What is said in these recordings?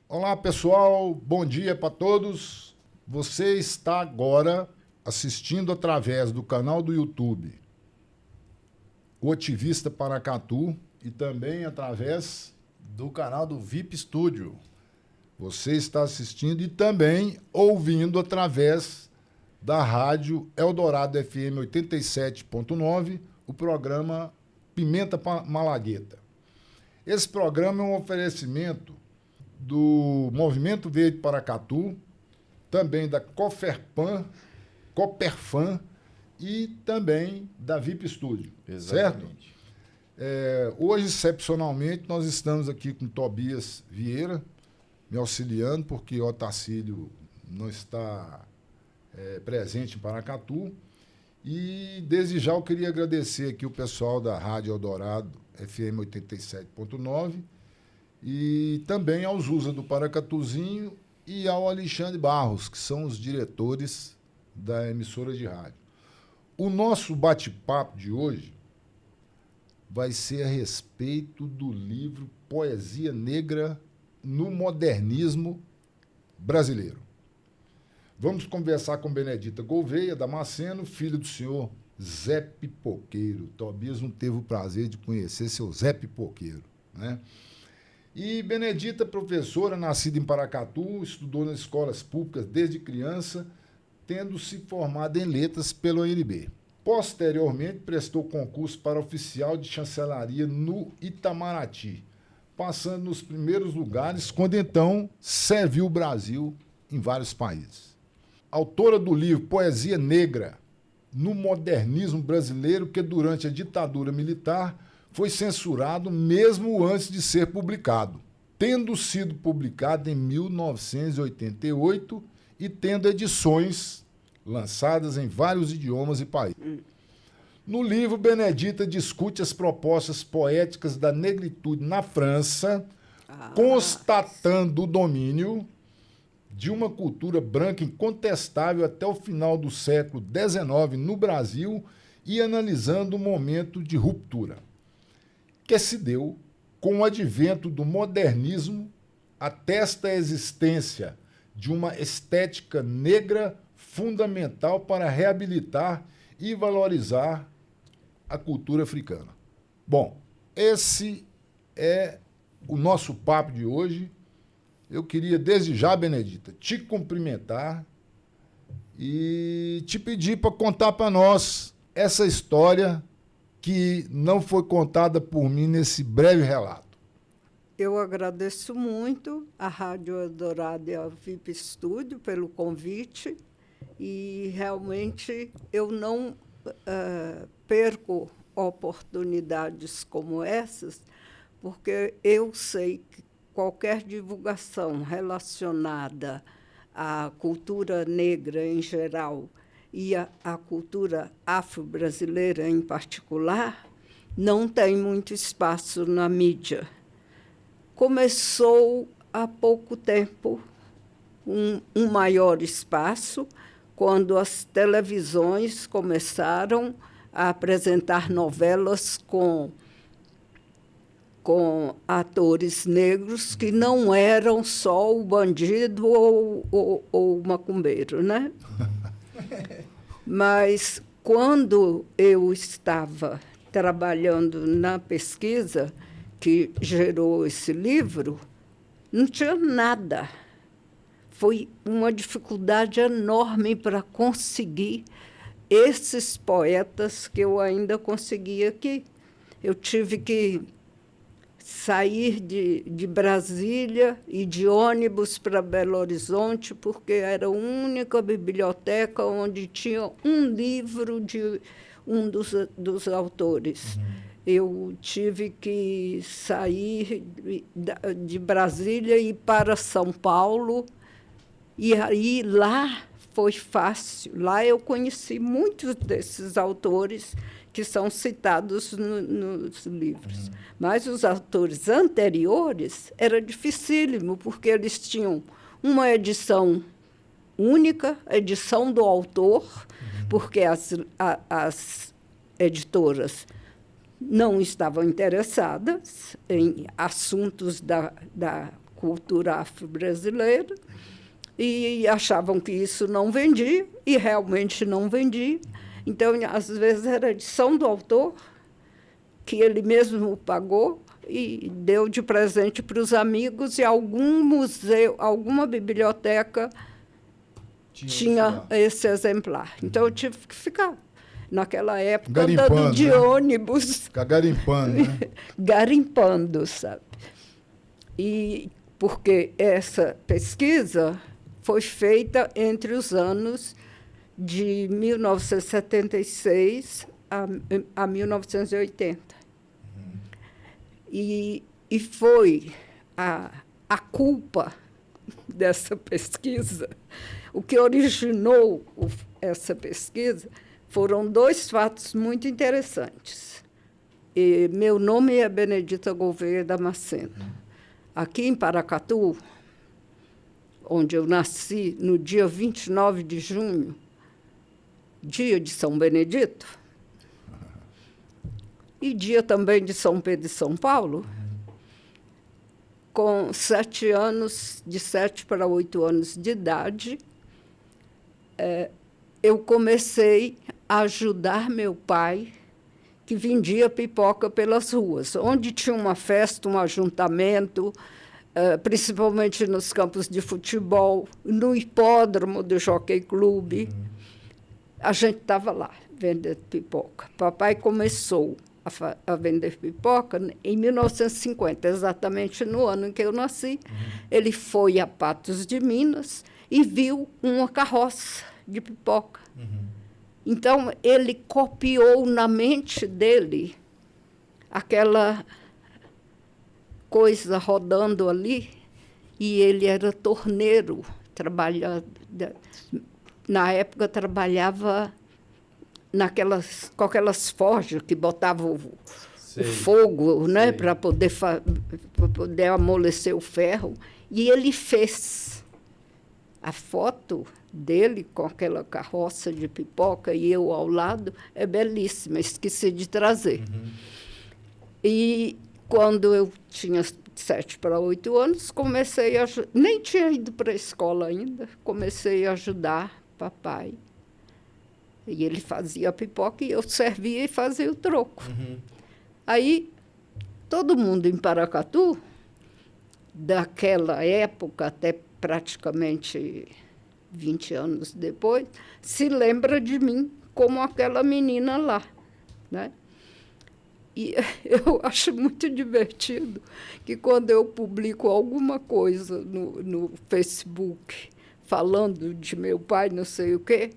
Olá, pessoal. Bom dia para todos. Você está agora assistindo através do canal do YouTube O Otivista Paracatu e também através do canal do VIP Studio. você está assistindo e também ouvindo através da rádio Eldorado FM 87.9, o programa Pimenta Malagueta. Esse programa é um oferecimento do Movimento Verde Paracatu, também da Coperfan e também da VIP Studio. Exatamente. Certo? Hoje, excepcionalmente, nós estamos aqui com Tobias Vieira, me auxiliando, porque o Otacílio não está presente em Paracatu. E, desde já, eu queria agradecer aqui o pessoal da Rádio Eldorado, FM 87.9, e também ao Zusa do Paracatuzinho e ao Alexandre Barros, que são os diretores da emissora de rádio. O nosso bate-papo de hoje vai ser a respeito do livro Poesia Negra no Modernismo Brasileiro. Vamos conversar com Benedita Gouveia Damasceno, filho do senhor Zé Pipoqueiro. Tobias não teve o prazer de conhecer seu Zé Pipoqueiro, né? E Benedita, professora, nascida em Paracatu, estudou nas escolas públicas desde criança, tendo se formado em letras pela UNB. Posteriormente, prestou concurso para oficial de chancelaria no Itamaraty, passando nos primeiros lugares, quando então serviu o Brasil em vários países. Autora do livro Poesia Negra no Modernismo Brasileiro, que durante a ditadura militar foi censurado mesmo antes de ser publicado, tendo sido publicado em 1988 e tendo edições lançadas em vários idiomas e países. No livro, Benedita discute as propostas poéticas da negritude na França, constatando o domínio de uma cultura branca incontestável até o final do século XIX no Brasil e analisando o momento de ruptura que se deu com o advento do modernismo, atesta a existência de uma estética negra fundamental para reabilitar e valorizar a cultura africana. Bom, esse é o nosso papo de hoje. Eu queria, desde já, Benedita, te cumprimentar e te pedir para contar para nós essa história que não foi contada por mim nesse breve relato. Eu agradeço muito à Rádio Eldorado e ao VIP Studio pelo convite e realmente eu não perco oportunidades como essas, porque eu sei que qualquer divulgação relacionada à cultura negra em geral e a cultura afro-brasileira em particular, não tem muito espaço na mídia. Começou há pouco tempo um maior espaço, quando as televisões começaram a apresentar novelas com atores negros que não eram só o bandido ou o macumbeiro, né? Mas, quando eu estava trabalhando na pesquisa que gerou esse livro, não tinha nada. Foi uma dificuldade enorme para conseguir esses poetas que eu ainda consegui aqui. Eu tive que sair de Brasília e de ônibus para Belo Horizonte, porque era a única biblioteca onde tinha um livro de um dos autores. Eu tive que sair de Brasília e ir para São Paulo, e aí lá foi fácil. Lá eu conheci muitos desses autores que são citados nos livros. Mas os autores anteriores era dificílimo, porque eles tinham uma edição única, edição do autor, porque as editoras não estavam interessadas em assuntos da cultura afro-brasileira, e achavam que isso não vendia, e realmente não vendia. Então, às vezes, era edição do autor, que ele mesmo pagou, e deu de presente para os amigos, e algum museu, alguma biblioteca tinha esse exemplar. Então, eu tive que ficar, naquela época, andando de ônibus. Ficar garimpando, né? Garimpando, sabe? E porque essa pesquisa foi feita entre os anos de 1976 a 1980. E foi a culpa dessa pesquisa, o que originou essa pesquisa, foram dois fatos muito interessantes. Meu nome é Benedita Gouveia Damasceno. Aqui em Paracatu, onde eu nasci no dia 29 de junho, dia de São Benedito, e dia também de São Pedro e São Paulo, com 7 anos, de 7 para 8 anos de idade, eu comecei a ajudar meu pai, que vendia pipoca pelas ruas. Onde tinha uma festa, um ajuntamento, principalmente nos campos de futebol, no hipódromo do Jockey Club, a gente estava lá, vendendo pipoca. Papai começou a vender pipoca em 1950, exatamente no ano em que eu nasci. Ele foi a Patos de Minas e viu uma carroça de pipoca. Então, ele copiou na mente dele aquela coisa rodando ali, e ele era torneiro, na época trabalhava com aquelas forjas que botavam o fogo, né, para poder amolecer o ferro, e ele fez a foto dele com aquela carroça de pipoca e eu ao lado, é belíssima, esqueci de trazer. E quando eu tinha 7 para 8 anos, comecei a... Nem tinha ido para a escola ainda, comecei a ajudar papai. E ele fazia a pipoca e eu servia e fazia o troco. Aí, todo mundo em Paracatu, daquela época até praticamente 20 anos depois, se lembra de mim como aquela menina lá, né? E eu acho muito divertido que quando eu publico alguma coisa no Facebook falando de meu pai, não sei o quê,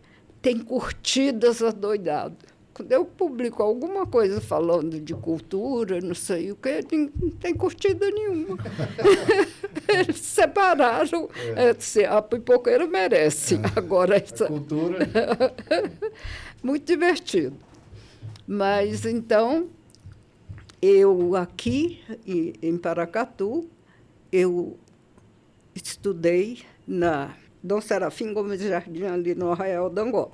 tem curtidas adoidadas. Quando eu publico alguma coisa falando de cultura, não sei o quê, não tem curtida nenhuma. Eles separaram. A pipoqueira merece. Agora, essa cultura. Muito divertido. Mas, então, eu aqui, em Paracatu, eu estudei na Dom Serafim Gomes Jardim, ali no Arraial da Angola.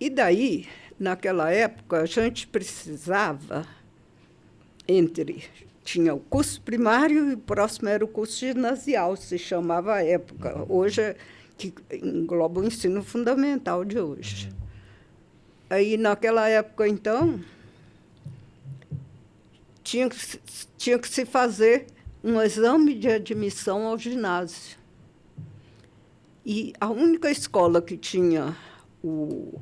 E daí, naquela época, a gente precisava, tinha o curso primário e o próximo era o curso ginasial, se chamava à época. Hoje, que engloba o ensino fundamental de hoje. Aí, naquela época, então, tinha que se fazer um exame de admissão ao ginásio. E a única escola que tinha o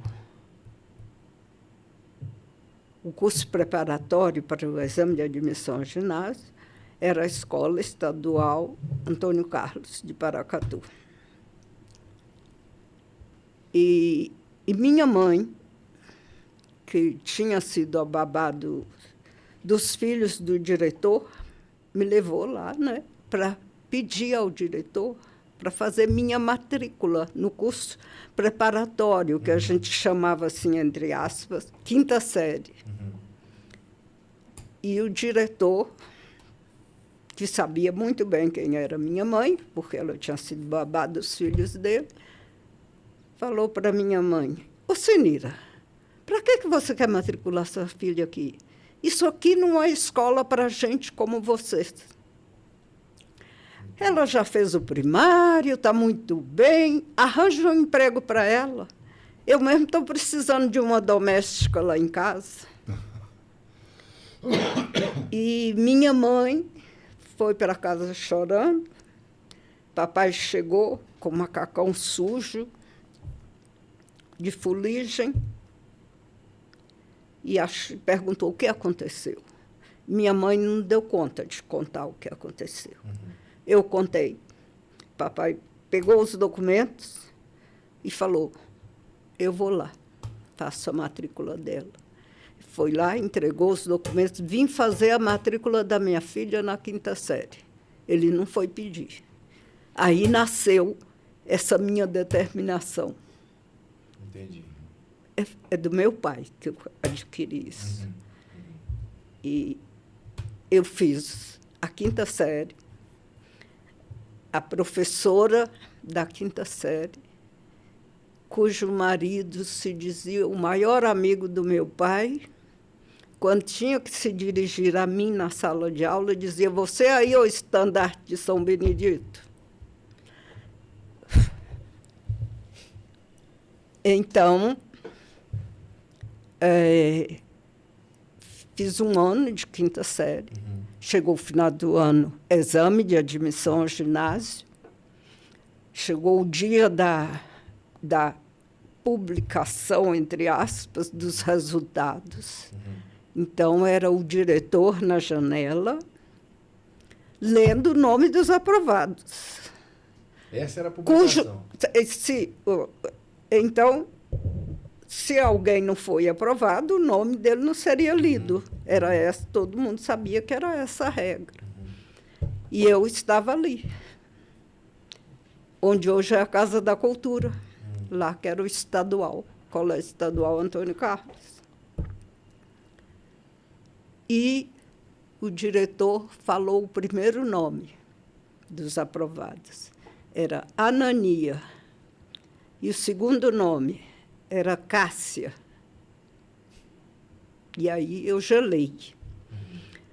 curso preparatório para o exame de admissão ao ginásio era a Escola Estadual Antônio Carlos, de Paracatu. E minha mãe, que tinha sido a babá dos filhos do diretor, me levou lá, né, para pedir ao diretor para fazer minha matrícula no curso preparatório, que a gente chamava assim, entre aspas, 5ª série. E o diretor, que sabia muito bem quem era minha mãe, porque ela tinha sido babá dos filhos dele, falou para minha mãe: "Ô, Senira, para que você quer matricular sua filha aqui? Isso aqui não é escola para gente como vocês." Ela já fez o primário, está muito bem, arranja um emprego para ela. Eu mesmo estou precisando de uma doméstica lá em casa. E minha mãe foi para casa chorando. Papai chegou com um macacão sujo, de fuligem, e perguntou o que aconteceu. Minha mãe não deu conta de contar o que aconteceu. Eu contei. Papai pegou os documentos e falou, eu vou lá, faço a matrícula dela. Foi lá, entregou os documentos, vim fazer a matrícula da minha filha na 5ª série. Ele não foi pedir. Aí nasceu essa minha determinação. Entendi. É do meu pai que eu adquiri isso. E eu fiz a 5ª série. A professora da 5ª série, cujo marido se dizia o maior amigo do meu pai, quando tinha que se dirigir a mim na sala de aula, dizia, você aí é o estandarte de São Benedito? Então, fiz um ano de 5ª série. Chegou o final do ano, exame de admissão ao ginásio. Chegou o dia da publicação, entre aspas, dos resultados. Então, era o diretor na janela, lendo o nome dos aprovados. Essa era a publicação. Então, se alguém não foi aprovado, o nome dele não seria lido. Era essa, todo mundo sabia que era essa a regra. E eu estava ali, onde hoje é a Casa da Cultura, lá que era o estadual, Colégio Estadual Antônio Carlos. E o diretor falou o primeiro nome dos aprovados. Era Anania. E o segundo nome era Cássia. E aí eu gelei.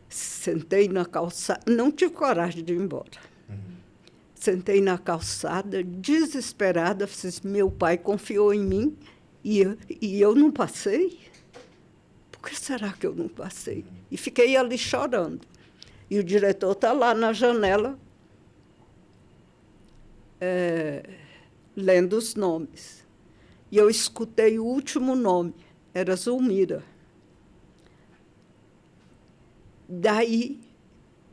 Sentei na calçada, não tive coragem de ir embora. Sentei na calçada, desesperada, meu pai confiou em mim e eu não passei. Por que será que eu não passei? E fiquei ali chorando. E o diretor está lá na janela, lendo os nomes. E eu escutei o último nome, era Zulmira. Daí,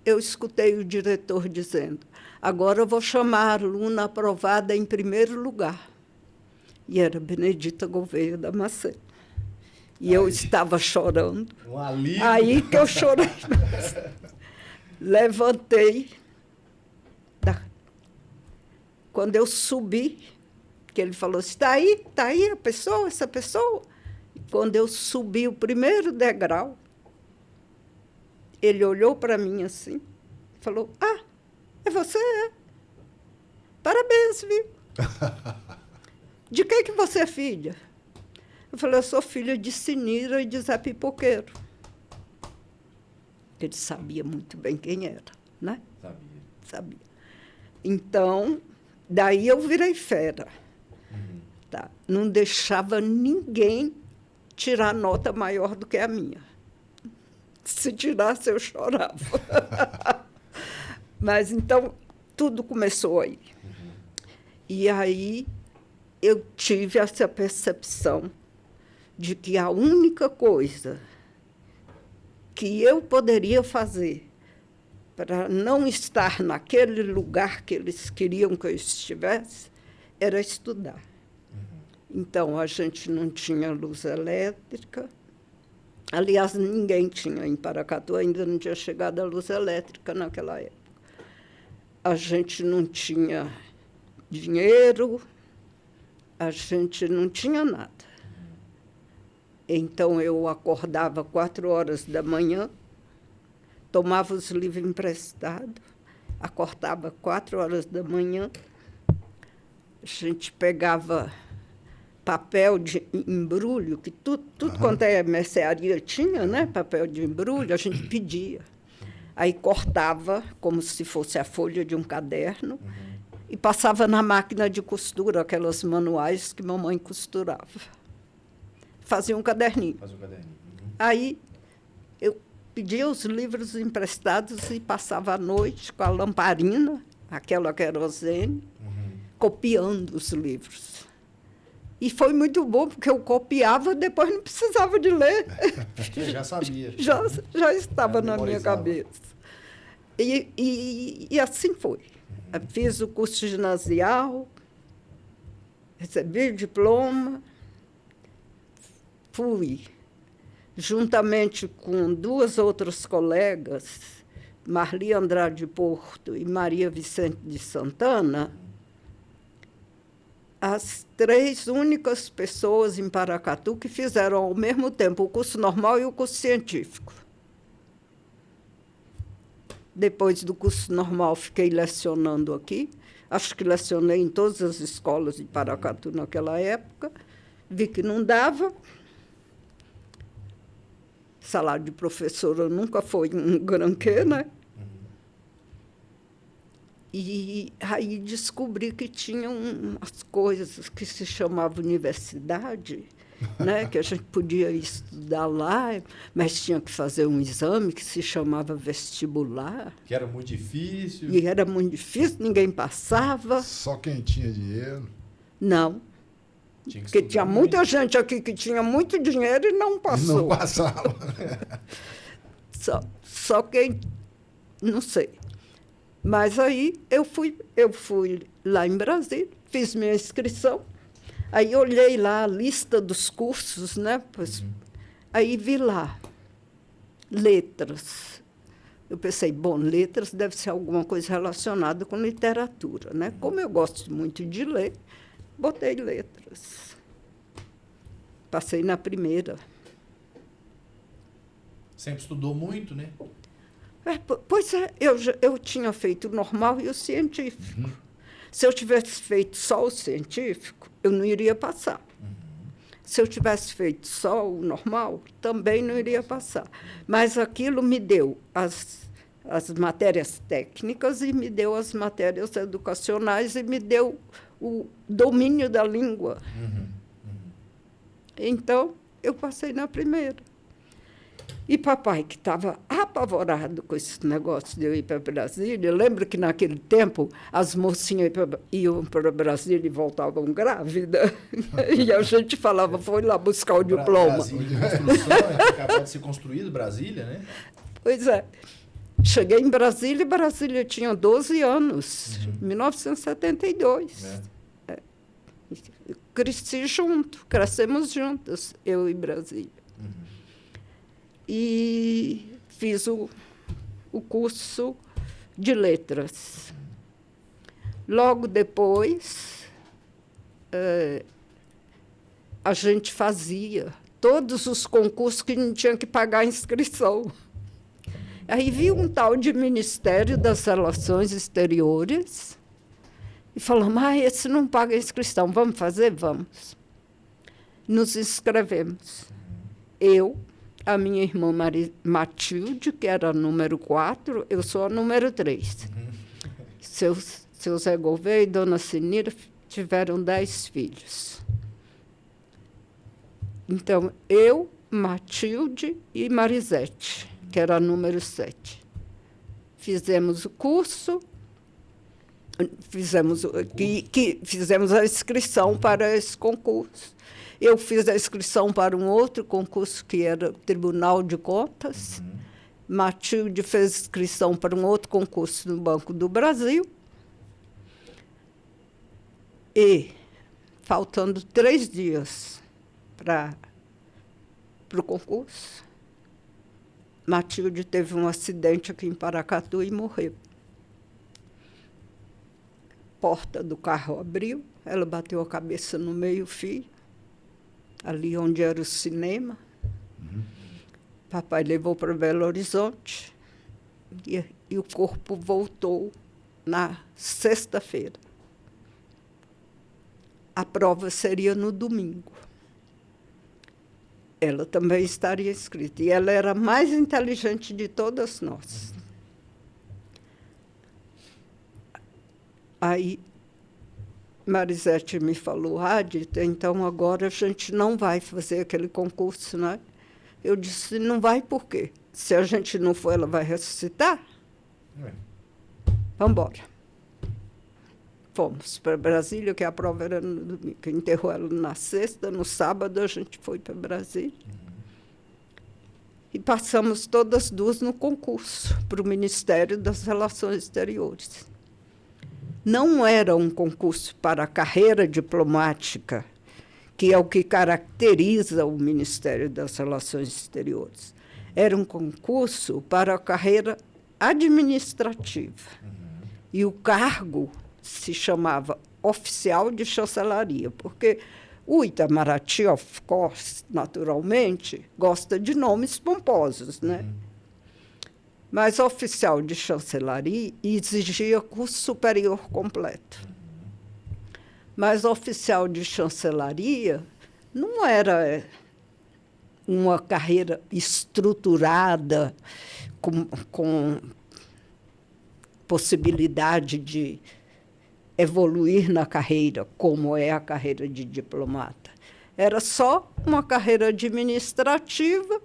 eu escutei o diretor dizendo, agora eu vou chamar a aluna aprovada em primeiro lugar. E era Benedita Gouveia Damasceno. E eu estava chorando. Um alívio. Aí que eu chorei. Levantei. Quando eu subi, que ele falou, está aí a pessoa, essa pessoa. E quando eu subi o primeiro degrau, ele olhou para mim assim, falou, é você, é. Parabéns, viu? De quem que você é filha? Eu falei, eu sou filha de Sinira e de Zé Pipoqueiro. Ele sabia muito bem quem era, né? Sabia. Então, daí eu virei fera. Tá? Não deixava ninguém tirar nota maior do que a minha. Se tirasse, eu chorava. Mas, então, tudo começou aí. E aí eu tive essa percepção de que a única coisa que eu poderia fazer para não estar naquele lugar que eles queriam que eu estivesse era estudar. Então, a gente não tinha luz elétrica. Aliás, ninguém tinha. Em Paracatu ainda não tinha chegado a luz elétrica naquela época. A gente não tinha dinheiro, a gente não tinha nada. Então, eu acordava 4 horas da manhã, tomava os livros emprestados, acordava 4 horas da manhã, a gente pegava papel de embrulho, que tudo quanto é mercearia tinha, né? Papel de embrulho, a gente pedia. Aí cortava como se fosse a folha de um caderno e passava na máquina de costura, aquelas manuais que mamãe costurava. Fazia um caderninho. Faz o caderninho. Aí eu pedia os livros emprestados e passava a noite com a lamparina, aquela querosene, copiando os livros. E foi muito bom, porque eu copiava, depois não precisava de ler. Você já sabia. Já estava na minha memorizava. cabeça. E assim foi. Fiz o curso ginasial, recebi o diploma, fui, juntamente com 2 outras colegas, Marli Andrade Porto e Maria Vicente de Santana, as 3 únicas pessoas em Paracatu que fizeram ao mesmo tempo o curso normal e o curso científico. Depois do curso normal, fiquei lecionando aqui. Acho que lecionei em todas as escolas de Paracatu naquela época. Vi que não dava. Salário de professora nunca foi um granquê, né? E aí descobri que tinha umas coisas que se chamava universidade, né? Que a gente podia estudar lá, mas tinha que fazer um exame que se chamava vestibular. Que era muito difícil. E era muito difícil, ninguém passava. Só quem tinha dinheiro. Não, Tinha que porque estudar tinha muito. muita gente aqui que tinha muito dinheiro e não passou. Não passava. Só quem... Não sei. Mas aí eu fui lá em Brasília, fiz minha inscrição, aí olhei lá a lista dos cursos, né? Pois, aí vi lá, letras. Eu pensei, bom, letras deve ser alguma coisa relacionada com literatura, né? Como eu gosto muito de ler, botei letras. Passei na primeira. Sempre estudou muito, né? Pois é, eu tinha feito o normal e o científico. Se eu tivesse feito só o científico, eu não iria passar. Se eu tivesse feito só o normal, também não iria passar. Mas aquilo me deu as matérias técnicas e me deu as matérias educacionais e me deu o domínio da língua. Então, eu passei na primeira. E papai, que estava apavorado com esse negócio de eu ir para Brasília, lembro que naquele tempo as mocinhas iam para Brasília e voltavam grávidas, e a gente falava, foi lá buscar o diploma. Brasília, construção, é capaz de ser construído, Brasília, né? Pois é. Cheguei em Brasília e Brasília tinha 12 anos, 1972. Cresci junto, crescemos juntos, eu e Brasília. E fiz o curso de letras. Logo depois, a gente fazia todos os concursos que não tinha que pagar a inscrição. Aí vi um tal de Ministério das Relações Exteriores e falamos, esse não paga a inscrição, vamos fazer? Vamos. Nos inscrevemos. Eu, a minha irmã Matilde, que era a número 4, eu sou a número 3. Seu Zé Gouveia e Dona Sinira tiveram 10 filhos. Então, eu, Matilde e Marisete, que era a número 7. Fizemos o curso, fizemos a inscrição para esse concurso. Eu fiz a inscrição para um outro concurso, que era o Tribunal de Contas. Matilde fez inscrição para um outro concurso no Banco do Brasil. E, faltando 3 dias para o concurso, Matilde teve um acidente aqui em Paracatu e morreu. Porta do carro abriu, ela bateu a cabeça no meio-fio, ali onde era o cinema. Papai levou para Belo Horizonte e o corpo voltou na sexta-feira. A prova seria no domingo. Ela também estaria inscrita. E ela era a mais inteligente de todas nós. Aí Marisete me falou, Dita, então agora a gente não vai fazer aquele concurso, né? Eu disse, não vai por quê? Se a gente não for, ela vai ressuscitar? Vamos embora. Fomos para Brasília, que a prova era no domingo. Enterrou ela na sexta, no sábado a gente foi para Brasília. E passamos todas duas no concurso para o Ministério das Relações Exteriores. Não era um concurso para a carreira diplomática, que é o que caracteriza o Ministério das Relações Exteriores. Era um concurso para a carreira administrativa. E o cargo se chamava oficial de chancelaria, porque o Itamaraty, of course, naturalmente, gosta de nomes pomposos, né? Mas oficial de chancelaria exigia curso superior completo. Mas oficial de chancelaria não era uma carreira estruturada, com possibilidade de evoluir na carreira, como é a carreira de diplomata. Era só uma carreira administrativa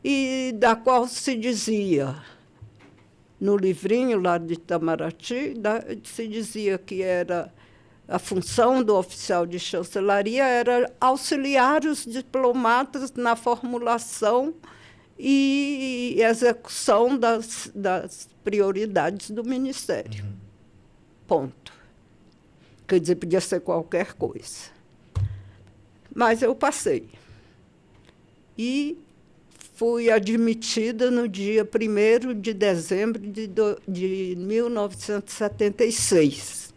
e da qual se dizia, no livrinho lá de Itamaraty, se dizia que era a função do oficial de chancelaria era auxiliar os diplomatas na formulação e execução das prioridades do Ministério. Ponto. Quer dizer, podia ser qualquer coisa. Mas eu passei. E fui admitida no dia 1º de dezembro de 1976.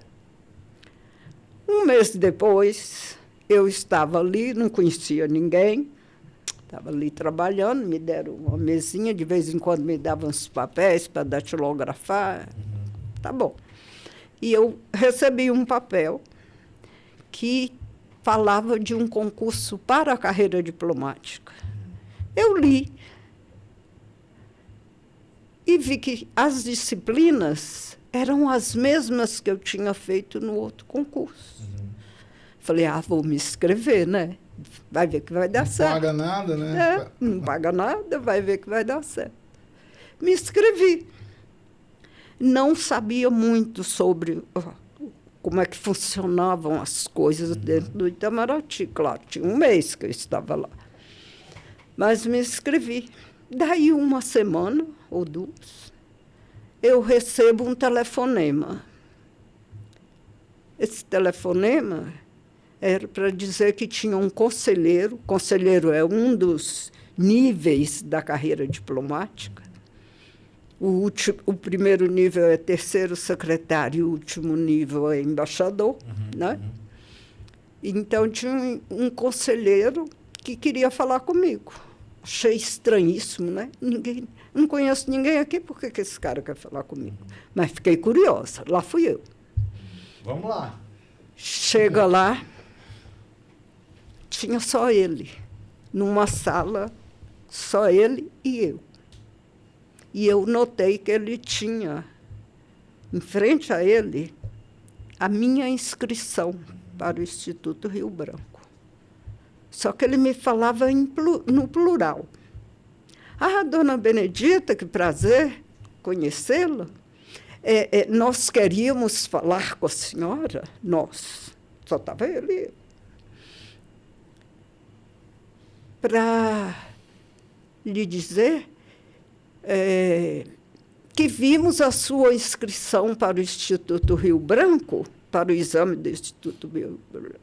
Um mês depois, eu estava ali, não conhecia ninguém, estava ali trabalhando, me deram uma mesinha, de vez em quando me davam uns papéis para datilografar. Tá bom. E eu recebi um papel que falava de um concurso para a carreira diplomática. Eu li e vi que as disciplinas eram as mesmas que eu tinha feito no outro concurso. Falei, vou me inscrever, né? Vai ver que vai dar certo. Não paga nada, né? Não paga nada, vai ver que vai dar certo. Me inscrevi. Não sabia muito sobre como é que funcionavam as coisas dentro do Itamaraty. Claro, tinha um mês que eu estava lá. Mas me inscrevi. Daí uma semana ou duas, eu recebo um telefonema. Esse telefonema era para dizer que tinha um conselheiro. Conselheiro é um dos níveis da carreira diplomática. O primeiro nível é terceiro secretário, o último nível é embaixador. Né? Então, tinha um conselheiro que queria falar comigo. Achei estranhíssimo, né? Não conheço ninguém aqui, por que esse cara quer falar comigo? Mas fiquei curiosa, lá fui eu. Vamos lá. Chega lá, tinha só ele, numa sala, só ele e eu. E eu notei que ele tinha, em frente a ele, a minha inscrição para o Instituto Rio Branco. Só que ele me falava no plural. Dona Benedita, que prazer conhecê-la. Nós queríamos falar com a senhora. Nós. Só estava ele e eu. Para lhe dizer que vimos a sua inscrição para o Instituto Rio Branco, para o exame do Instituto Rio Branco,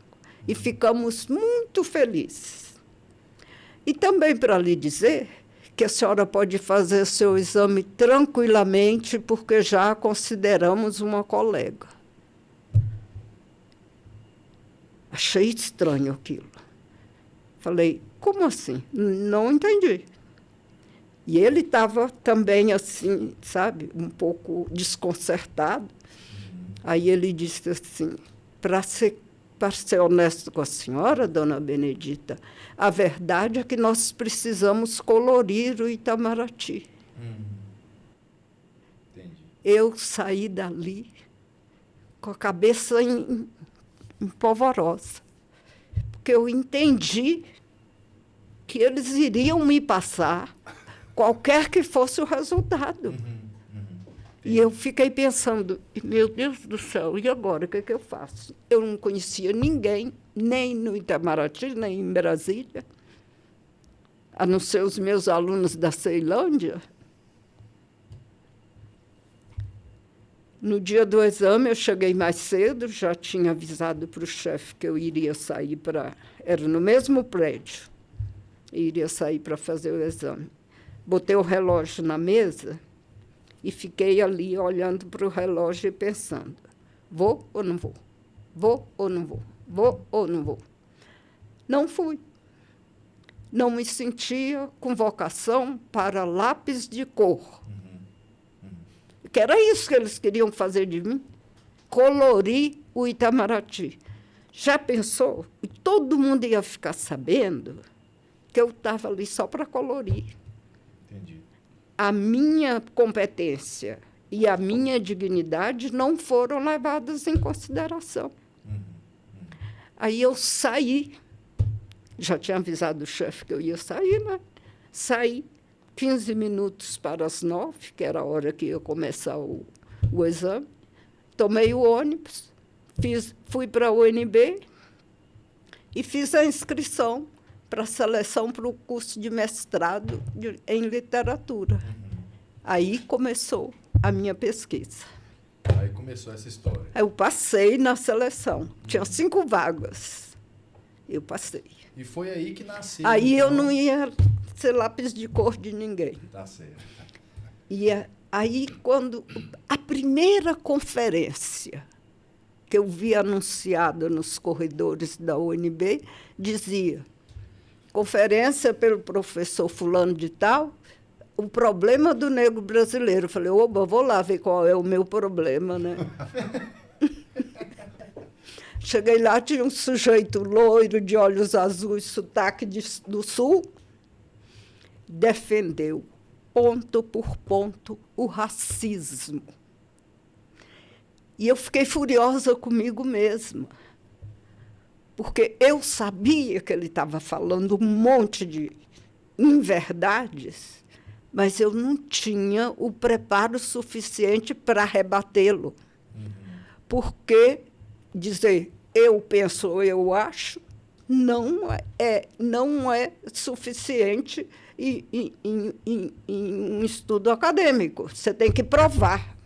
e ficamos muito felizes. E também para lhe dizer que a senhora pode fazer seu exame tranquilamente, porque já a consideramos uma colega. Achei estranho aquilo. Falei, como assim? Não entendi. E ele estava também assim, sabe, um pouco desconcertado. Aí ele disse assim, para ser honesto com a senhora, dona Benedita, a verdade é que nós precisamos colorir o Itamaraty. Entendi. Eu saí dali com a cabeça em polvorosa, porque eu entendi que eles iriam me passar, qualquer que fosse o resultado. E eu fiquei pensando, meu Deus do céu, e agora, o que é que eu faço? Eu não conhecia ninguém, nem no Itamaraty, nem em Brasília, a não ser os meus alunos da Ceilândia. No dia do exame, eu cheguei mais cedo, já tinha avisado para o chefe que eu iria sair para... Era no mesmo prédio, iria sair para fazer o exame. Botei o relógio na mesa e fiquei ali olhando para o relógio e pensando, vou ou não vou? Vou ou não vou? Vou ou não vou? Não fui. Não me sentia com vocação para lápis de cor. Que era isso que eles queriam fazer de mim, colorir o Itamaraty. Já pensou? E todo mundo ia ficar sabendo que eu estava ali só para colorir. Entendi. A minha competência e a minha dignidade não foram levadas em consideração. Aí eu saí, já tinha avisado o chefe que eu ia sair, né? Saí 15 minutos para as 9, que era a hora que ia começar o exame. Tomei o ônibus, fui para a UNB e fiz a inscrição para a seleção para o curso de mestrado em literatura. Aí começou a minha pesquisa. Aí começou essa história. Eu passei na seleção. Tinha 5 vagas. Eu passei. E foi aí que nasceu. Aí então... eu não ia ser lápis de cor de ninguém. Tá certo. E aí, quando a primeira conferência que eu vi anunciada nos corredores da UNB, dizia, conferência pelo professor fulano de tal, o problema do negro brasileiro. Eu falei, oba, vou lá ver qual é o meu problema, né? Cheguei lá, tinha um sujeito loiro, de olhos azuis, sotaque do sul, defendeu, ponto por ponto, o racismo. E eu fiquei furiosa comigo mesma, porque eu sabia que ele estava falando um monte de inverdades, mas eu não tinha o preparo suficiente para rebatê-lo. Porque dizer eu penso ou eu acho não é suficiente em um estudo acadêmico. Você tem que provar.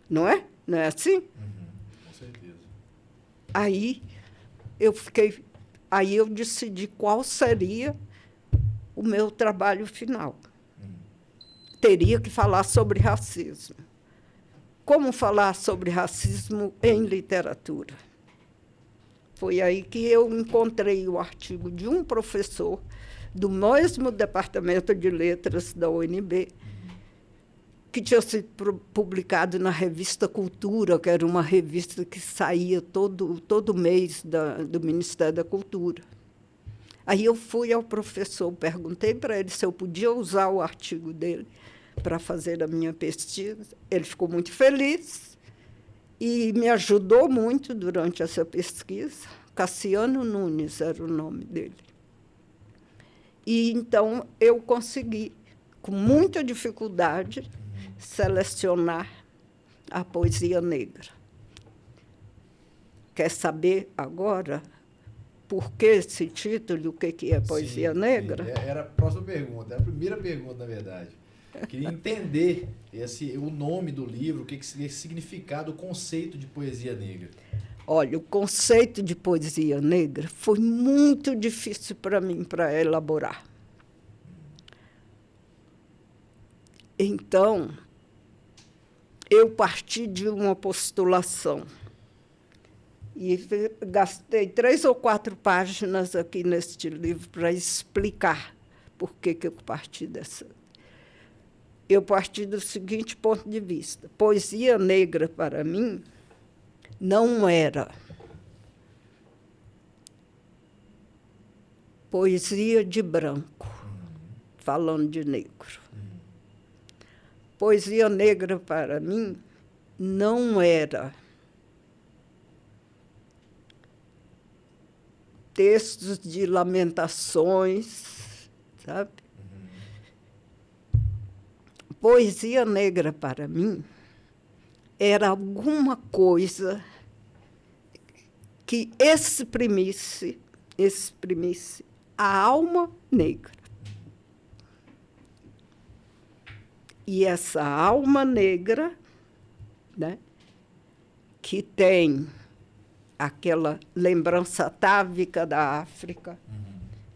Não é? Não é assim? Com certeza. Aí eu decidi qual seria o meu trabalho final. Teria que falar sobre racismo. Como falar sobre racismo em literatura? Foi aí que eu encontrei o artigo de um professor do mesmo departamento de letras da UNB, que tinha sido publicado na revista Cultura, que era uma revista que saía todo mês do Ministério da Cultura. Aí eu fui ao professor, perguntei para ele se eu podia usar o artigo dele para fazer a minha pesquisa. Ele ficou muito feliz e me ajudou muito durante essa pesquisa. Cassiano Nunes era o nome dele. E, então, eu consegui, com muita dificuldade, selecionar a poesia negra. Quer saber agora por que esse título, o que é poesia negra? Sim. Era a próxima pergunta, era a primeira pergunta, na verdade. Eu queria entender o nome do livro, o que significado, o conceito de poesia negra. Olha, o conceito de poesia negra foi muito difícil para mim para elaborar. Então, eu parti de uma postulação e gastei 3 ou 4 páginas aqui neste livro para explicar por que eu parti dessa. Eu parti do seguinte ponto de vista. Poesia negra, para mim, não era poesia de branco, falando de negro. Poesia negra, para mim, não era textos de lamentações, sabe? Poesia negra, para mim, era alguma coisa que exprimisse a alma negra. E essa alma negra, né, que tem aquela lembrança atávica da África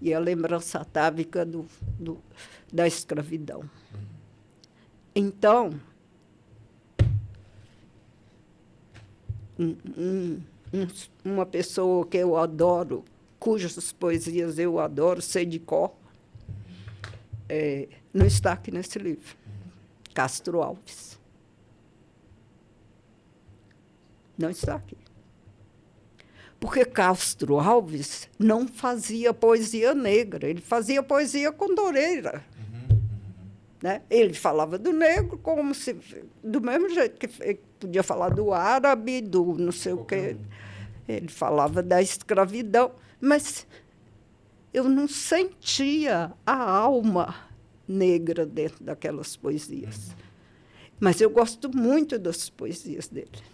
e a lembrança atávica da escravidão. Então, uma pessoa que eu adoro, cujas poesias eu adoro, sei de cor, não está aqui nesse livro. Castro Alves. Não está aqui. Porque Castro Alves não fazia poesia negra, ele fazia poesia condoreira. Né? Ele falava do negro como se, do mesmo jeito que ele podia falar do árabe, do não sei o quê. Ele falava da escravidão, mas eu não sentia a alma negra dentro daquelas poesias. Mas eu gosto muito das poesias dele.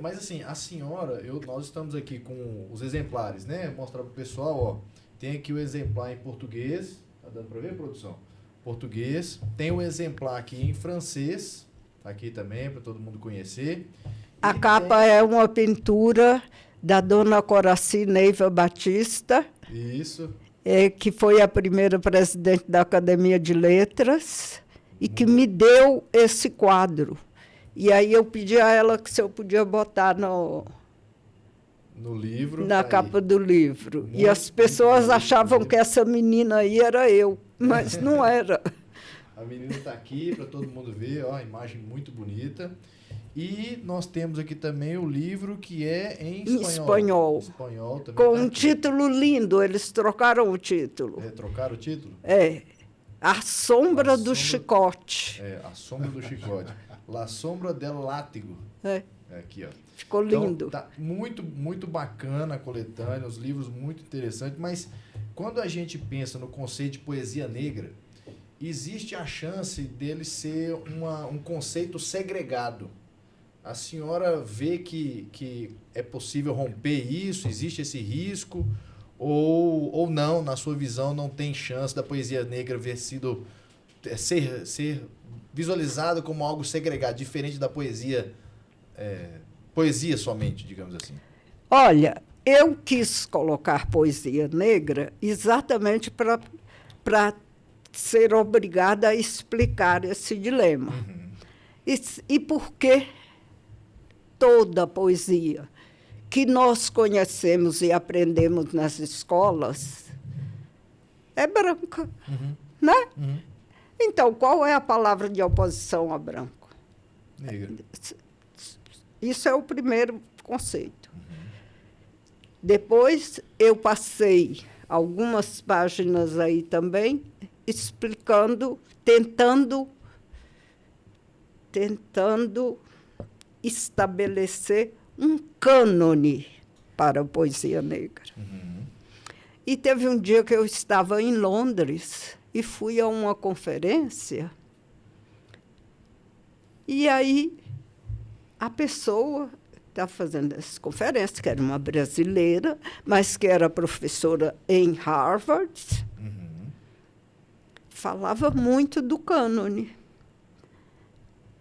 Mas assim, a senhora, nós estamos aqui com os exemplares, né? Mostrar para o pessoal, ó. Tem aqui o exemplar em português. Tá dando para ver, produção? Português. Tem o exemplar aqui em francês. Tá aqui também, para todo mundo conhecer. A capa é uma pintura da dona Coraci Neiva Batista. Isso. Que foi a primeira presidente da Academia de Letras e que me deu esse quadro. E aí eu pedi a ela que se eu podia botar no livro, na capa do livro. Muito, e as pessoas achavam bonito. que essa menina aí era eu, mas não era. A menina está aqui para todo mundo ver, ó, imagem muito bonita. E nós temos aqui também o livro que é em espanhol. Espanhol também. Com tá um aqui. título lindo, eles trocaram o título. Trocaram o título? A Sombra do Chicote. A Sombra do Chicote. La Sombra del Látigo. Aqui, ó. Ficou lindo. Então, tá muito, muito bacana a coletânea, os livros muito interessantes, mas quando a gente pensa no conceito de poesia negra, existe a chance dele ser um conceito segregado. A senhora vê que é possível romper isso? Existe esse risco? Ou não, na sua visão, não tem chance da poesia negra ser visualizada como algo segregado, diferente da poesia, poesia somente, digamos assim? Olha, eu quis colocar poesia negra exatamente para ser obrigada a explicar esse dilema. E por que toda a poesia que nós conhecemos e aprendemos nas escolas é branca, né? Então, qual é a palavra de oposição a branco? Negra. Isso é o primeiro conceito. Depois, eu passei algumas páginas aí também, explicando, tentando estabelecer um cânone para a poesia negra. E teve um dia que eu estava em Londres e fui a uma conferência, e aí a pessoa que estava fazendo essa conferência, que era uma brasileira, mas que era professora em Harvard, falava muito do cânone.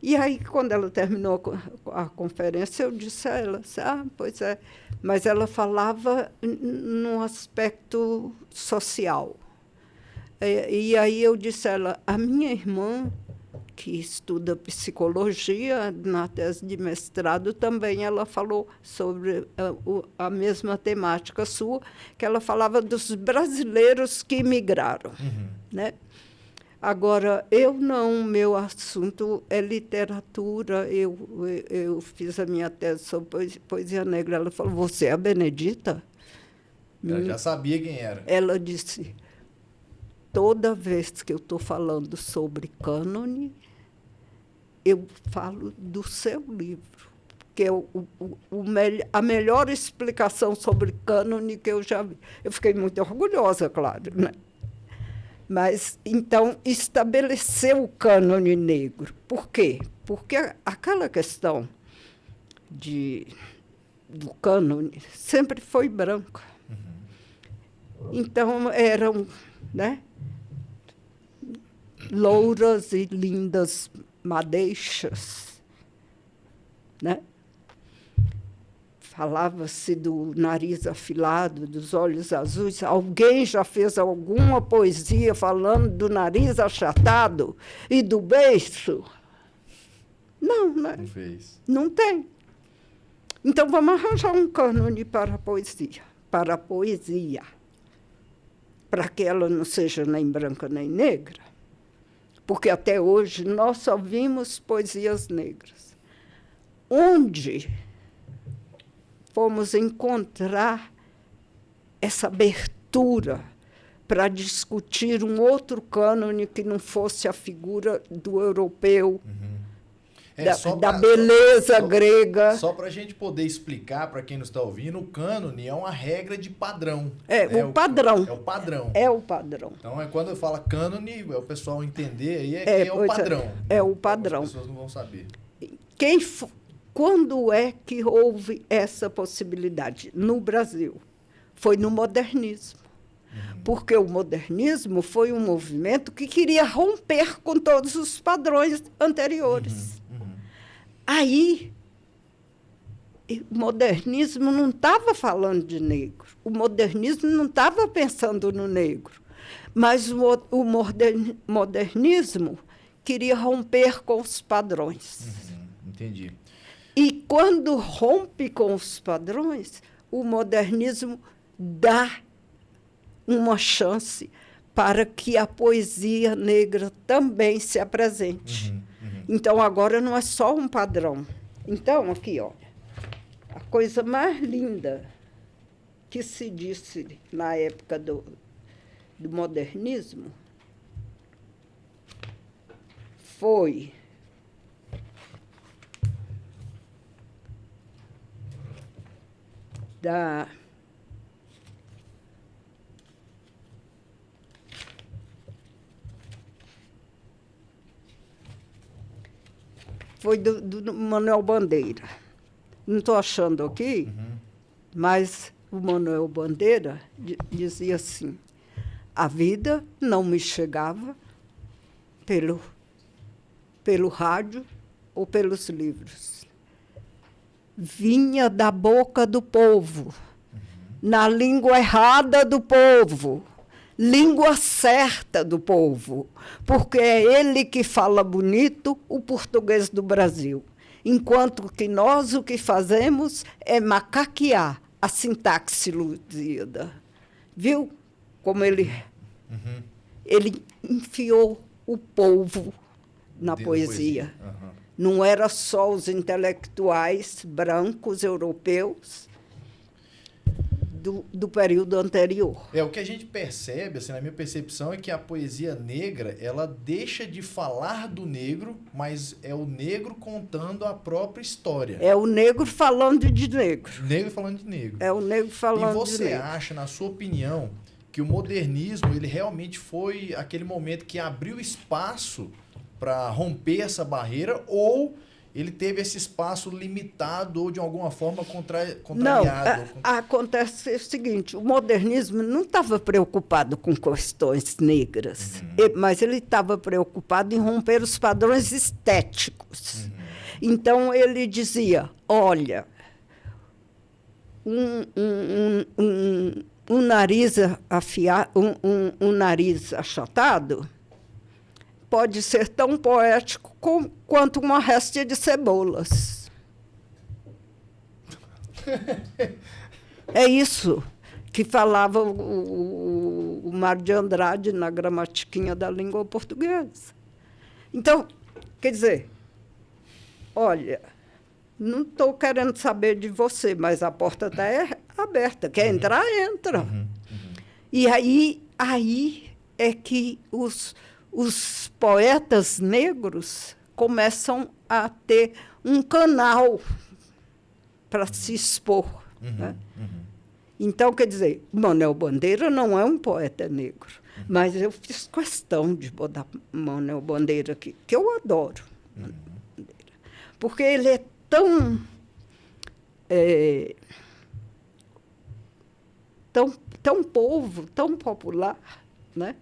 E aí, quando ela terminou a conferência, eu disse a ela, pois é, mas ela falava num aspecto social. E aí eu disse a ela, a minha irmã, que estuda psicologia, na tese de mestrado também, ela falou sobre a mesma temática sua, que ela falava dos brasileiros que imigraram, né? Agora, eu não, meu assunto é literatura, eu fiz a minha tese sobre poesia negra. Ela falou, você é a Benedita? Ela já sabia quem era. Ela disse, toda vez que eu estou falando sobre cânone, eu falo do seu livro, que é a melhor explicação sobre cânone que eu já vi. Eu fiquei muito orgulhosa, claro, né? Mas, então, estabeleceu o cânone negro. Por quê? Porque aquela questão do cânone sempre foi branca. Então, eram, né, louras e lindas madeixas, né? Falava-se do nariz afilado, dos olhos azuis. Alguém já fez alguma poesia falando do nariz achatado e do beiço? Não, né? Não fez. Não tem. Então, vamos arranjar um cânone para a poesia. Para a poesia. Para que ela não seja nem branca nem negra. Porque até hoje nós só vimos poesias negras. Onde fomos encontrar essa abertura para discutir um outro cânone que não fosse a figura do europeu, da beleza grega. Só para a gente poder explicar para quem não está ouvindo, o cânone é uma regra de padrão. O padrão. É o padrão. É o padrão. Então, quando eu falo cânone, é o pessoal entender aí que é o padrão. É o padrão. As pessoas não vão saber. Quando é que houve essa possibilidade? No Brasil. Foi no modernismo. Porque o modernismo foi um movimento que queria romper com todos os padrões anteriores. Aí, o modernismo não estava falando de negro. O modernismo não estava pensando no negro. Mas o modernismo queria romper com os padrões. Entendi. E, quando rompe com os padrões, o modernismo dá uma chance para que a poesia negra também se apresente. Então, agora não é só um padrão. Então, aqui, olha, a coisa mais linda que se disse na época do modernismo foi foi do Manuel Bandeira. Não estou achando aqui, mas o Manuel Bandeira dizia assim: a vida não me chegava pelo rádio ou pelos livros. Vinha da boca do povo, na língua errada do povo, língua certa do povo, porque é ele que fala bonito o português do Brasil, enquanto que nós o que fazemos é macaquear a sintaxe luzida. Viu como ele enfiou o povo na poesia. Não era só intelectuais brancos europeus do período anterior. O que a gente percebe, assim, na minha percepção, é que a poesia negra, ela deixa de falar do negro, mas é o negro contando a própria história. É o negro falando de negro. Negro falando de negro. É o negro falando de negro. E você acha, na sua opinião, que o modernismo ele realmente foi aquele momento que abriu espaço para romper essa barreira, ou ele teve esse espaço limitado ou, de alguma forma, contrariado? Não, acontece o seguinte: o modernismo não estava preocupado com questões negras, mas ele estava preocupado em romper os padrões estéticos. Então, ele dizia, olha, um nariz afiado, um nariz achatado pode ser tão poético quanto uma réstia de cebolas. É isso que falava o Mário de Andrade na Gramatiquinha da Língua Portuguesa. Então, quer dizer, olha, não estou querendo saber de você, mas a porta está aberta. Quer entrar, entra. E aí é que os poetas negros começam a ter um canal para se expor. Né? Então, quer dizer, Manuel Bandeira não é um poeta negro, mas eu fiz questão de botar Manuel Bandeira aqui, que eu adoro. Porque ele é tão, tão povo, tão popular, né?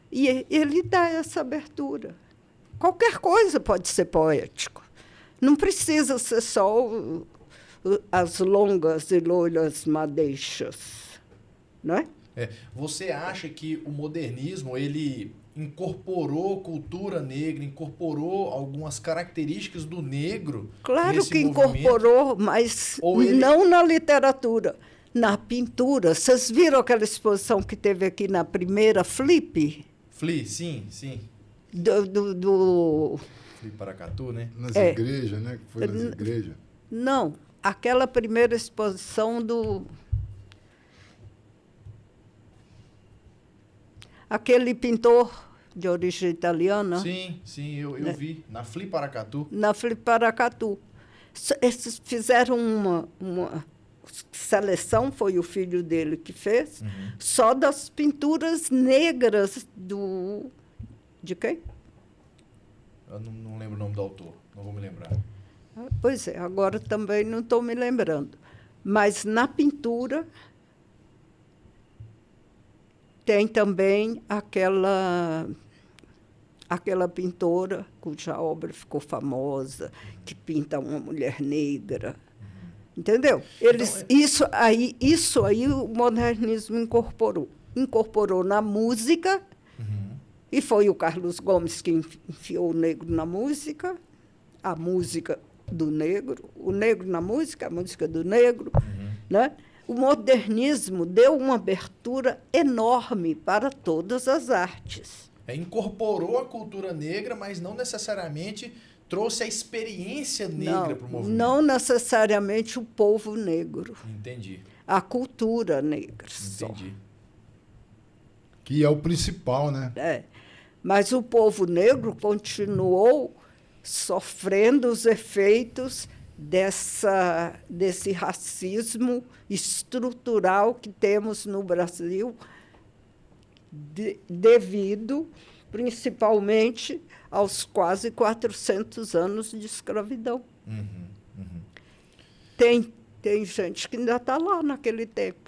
E ele dá essa abertura. Qualquer coisa pode ser poético. Não precisa ser só as longas e loiras madeixas, não é? Você acha que o modernismo ele incorporou cultura negra, incorporou algumas características do negro? Claro que movimento? Incorporou, mas não na literatura, na pintura. Vocês viram aquela exposição que teve aqui na primeira Flip? Flip, sim, sim. Do Flip Paracatu, né? Nas igrejas, né? Que foi nas igrejas. Não, aquela primeira exposição do... Aquele pintor de origem italiana. Sim, sim, eu vi. Na Flip Paracatu. Na Flip Paracatu. Eles fizeram uma seleção, foi o filho dele que fez, só das pinturas negras do... De quem? Eu não lembro o nome do autor, não vou me lembrar. Pois é, agora também não estou me lembrando. Mas na pintura tem também aquela pintora cuja obra ficou famosa, que pinta uma mulher negra. Entendeu? Isso aí o modernismo incorporou. Incorporou na música, e foi o Carlos Gomes que enfiou o negro na música, a música do negro, o negro na música, a música do negro. Né? O modernismo deu uma abertura enorme para todas as artes. Incorporou a cultura negra, mas não necessariamente trouxe a experiência negra para o movimento. Não necessariamente o povo negro. Entendi. A cultura negra. Entendi. Só. Que é o principal, né? Mas o povo negro continuou sofrendo os efeitos desse racismo estrutural que temos no Brasil, devido, principalmente, aos quase 400 anos de escravidão. Tem gente que ainda está lá naquele tempo.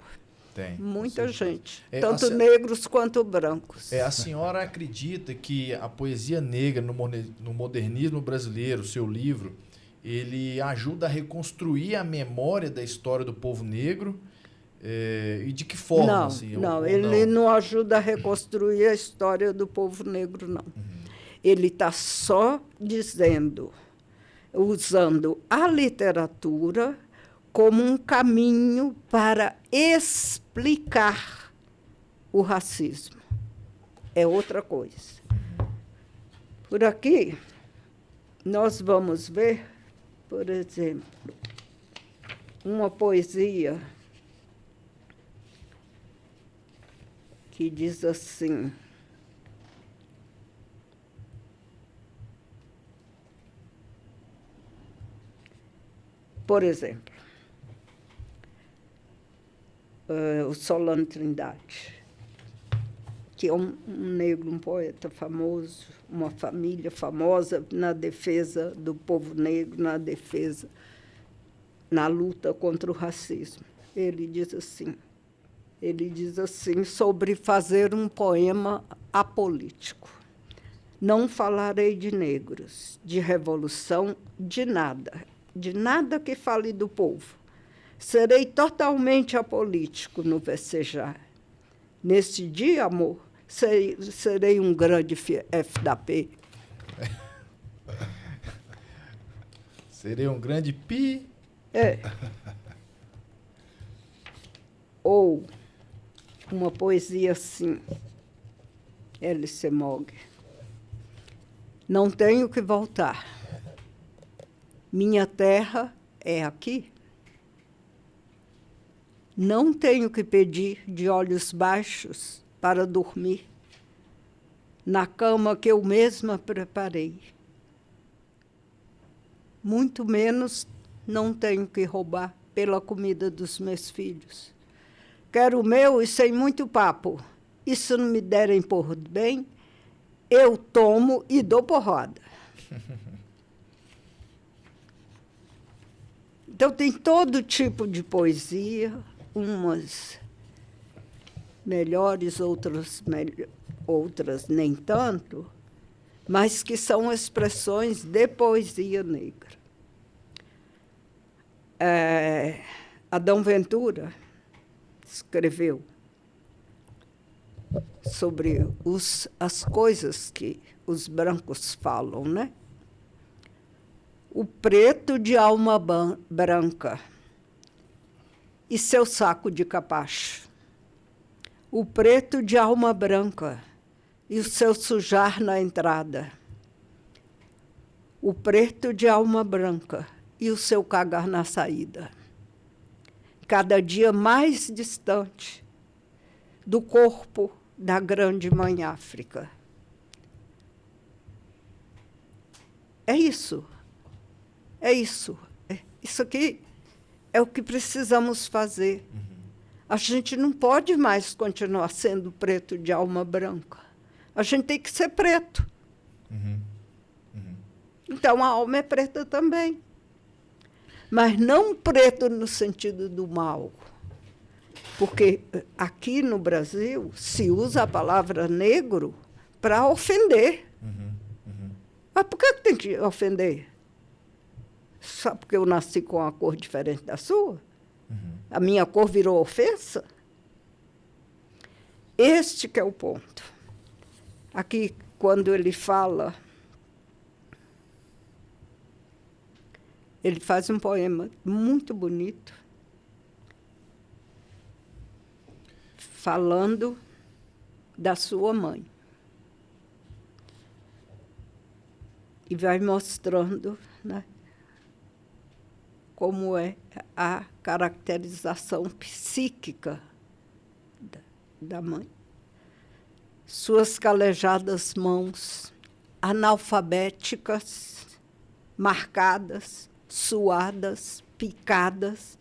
Tem. Muita gente. Tanto negros quanto brancos. A senhora acredita que a poesia negra no modernismo brasileiro, seu livro, ele ajuda a reconstruir a memória da história do povo negro? E de que forma? Não, assim, ele não ajuda a reconstruir a história do povo negro, não. Ele está só dizendo, usando a literatura como um caminho para explicar o racismo. É outra coisa. Por aqui, nós vamos ver, por exemplo, uma poesia que diz assim: por exemplo, o Solano Trindade, que é um negro, um poeta famoso, uma família famosa na defesa do povo negro, na luta contra o racismo. Ele diz assim sobre fazer um poema apolítico. Não falarei de negros, de revolução, de nada que fale do povo. Serei totalmente apolítico no versejar. Nesse dia, amor, serei um grande FDP. Serei um grande pi. Ou uma poesia assim, L.C. Mogg. Não tenho que voltar. Minha terra é aqui. Não tenho que pedir de olhos baixos para dormir na cama que eu mesma preparei. Muito menos não tenho que roubar pela comida dos meus filhos. Quero o meu e sem muito papo. E se não me derem por bem, eu tomo e dou porrada. Então, tem todo tipo de poesia, umas melhores, outras nem tanto, mas que são expressões de poesia negra. Adão Ventura escreveu sobre as coisas que os brancos falam, né? O preto de alma branca e seu saco de capacho. O preto de alma branca e o seu sujar na entrada. O preto de alma branca e o seu cagar na saída. Cada dia mais distante do corpo da grande mãe África. É isso. É isso. Isso aqui é o que precisamos fazer. A gente não pode mais continuar sendo preto de alma branca. A gente tem que ser preto. Então, a alma é preta também. Mas não preto no sentido do mal. Porque aqui no Brasil se usa a palavra negro para ofender. Mas por que tem que ofender? Só porque eu nasci com uma cor diferente da sua? A minha cor virou ofensa? Este que é o ponto. Aqui, quando ele fala, ele faz um poema muito bonito, falando da sua mãe. E vai mostrando, né, como é a caracterização psíquica da mãe. Suas calejadas mãos, analfabéticas, marcadas, suadas, picadas,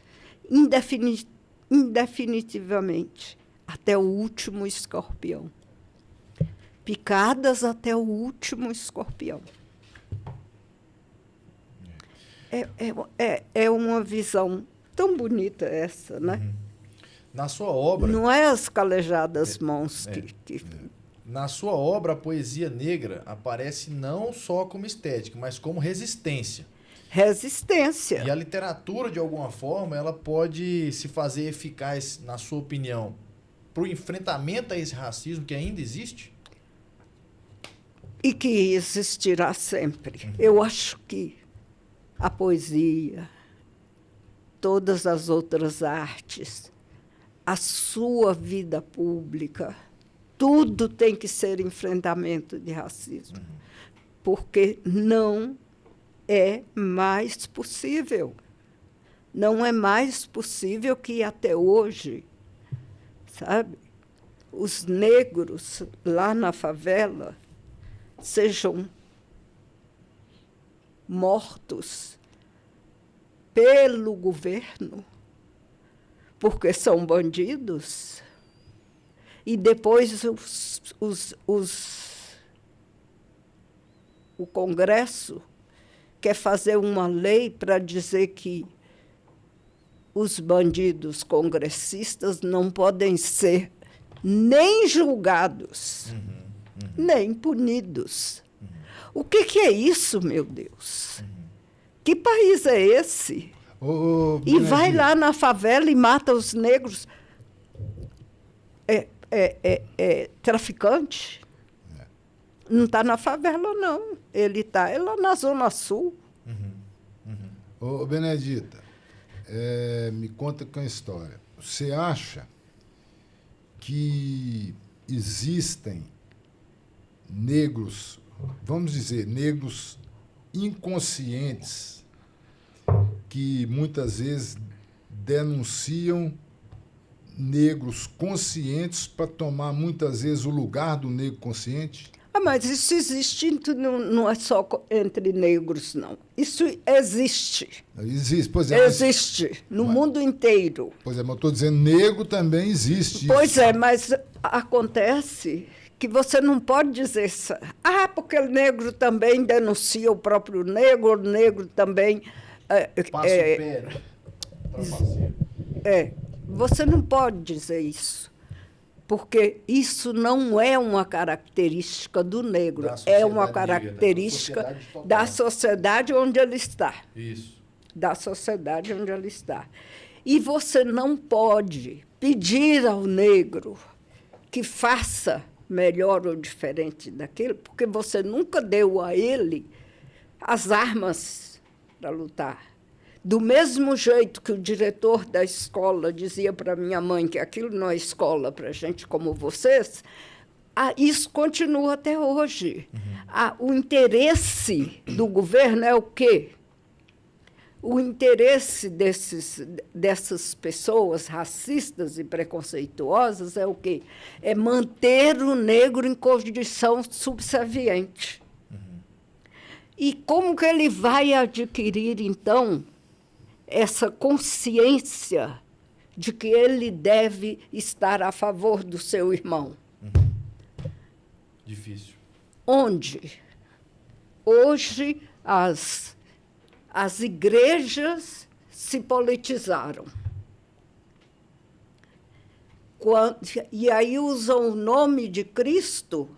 indefinitivamente, até o último escorpião. Picadas até o último escorpião. É uma visão tão bonita essa, né? Na sua obra... Não é as calejadas mãos que... Na sua obra, a poesia negra aparece não só como estética, mas como resistência. Resistência. E a literatura, de alguma forma, ela pode se fazer eficaz, na sua opinião, para o enfrentamento a esse racismo que ainda existe? E que existirá sempre. Eu acho que a poesia, todas as outras artes, a sua vida pública, tudo tem que ser enfrentamento de racismo. Porque não é mais possível. Não é mais possível que até hoje, sabe, os negros lá na favela sejam mortos pelo governo, porque são bandidos, e depois o Congresso quer fazer uma lei para dizer que os bandidos congressistas não podem ser nem julgados, nem punidos. O que é isso, meu Deus? Que país é esse? E vai lá na favela e mata os negros. É traficante? Não está na favela, não. Ele está lá na Zona Sul. Ô, Benedita, me conta com a história. Você acha que existem negros, vamos dizer, negros inconscientes, que muitas vezes denunciam negros conscientes para tomar, muitas vezes, o lugar do negro consciente? Mas isso existe, não é só entre negros, não. Isso existe. Existe, pois é. Existe no mundo inteiro. Pois é, mas eu estou dizendo, negro também existe. Pois isso. é, mas acontece que você não pode dizer isso. Porque o negro também denuncia o próprio negro, o negro também... Passa o pé. Você não pode dizer isso, porque isso não é uma característica do negro, é uma característica da sociedade onde ele está. Isso. Da sociedade onde ele está. E você não pode pedir ao negro que faça melhor ou diferente daquilo, porque você nunca deu a ele as armas para lutar. Do mesmo jeito que o diretor da escola dizia para minha mãe que aquilo não é escola para gente como vocês, isso continua até hoje. O interesse do governo é o quê? O interesse dessas pessoas racistas e preconceituosas é o quê? É manter o negro em condição subserviente. E como que ele vai adquirir, então, essa consciência de que ele deve estar a favor do seu irmão? Difícil. Onde? Hoje, as igrejas se politizaram. E aí usam o nome de Cristo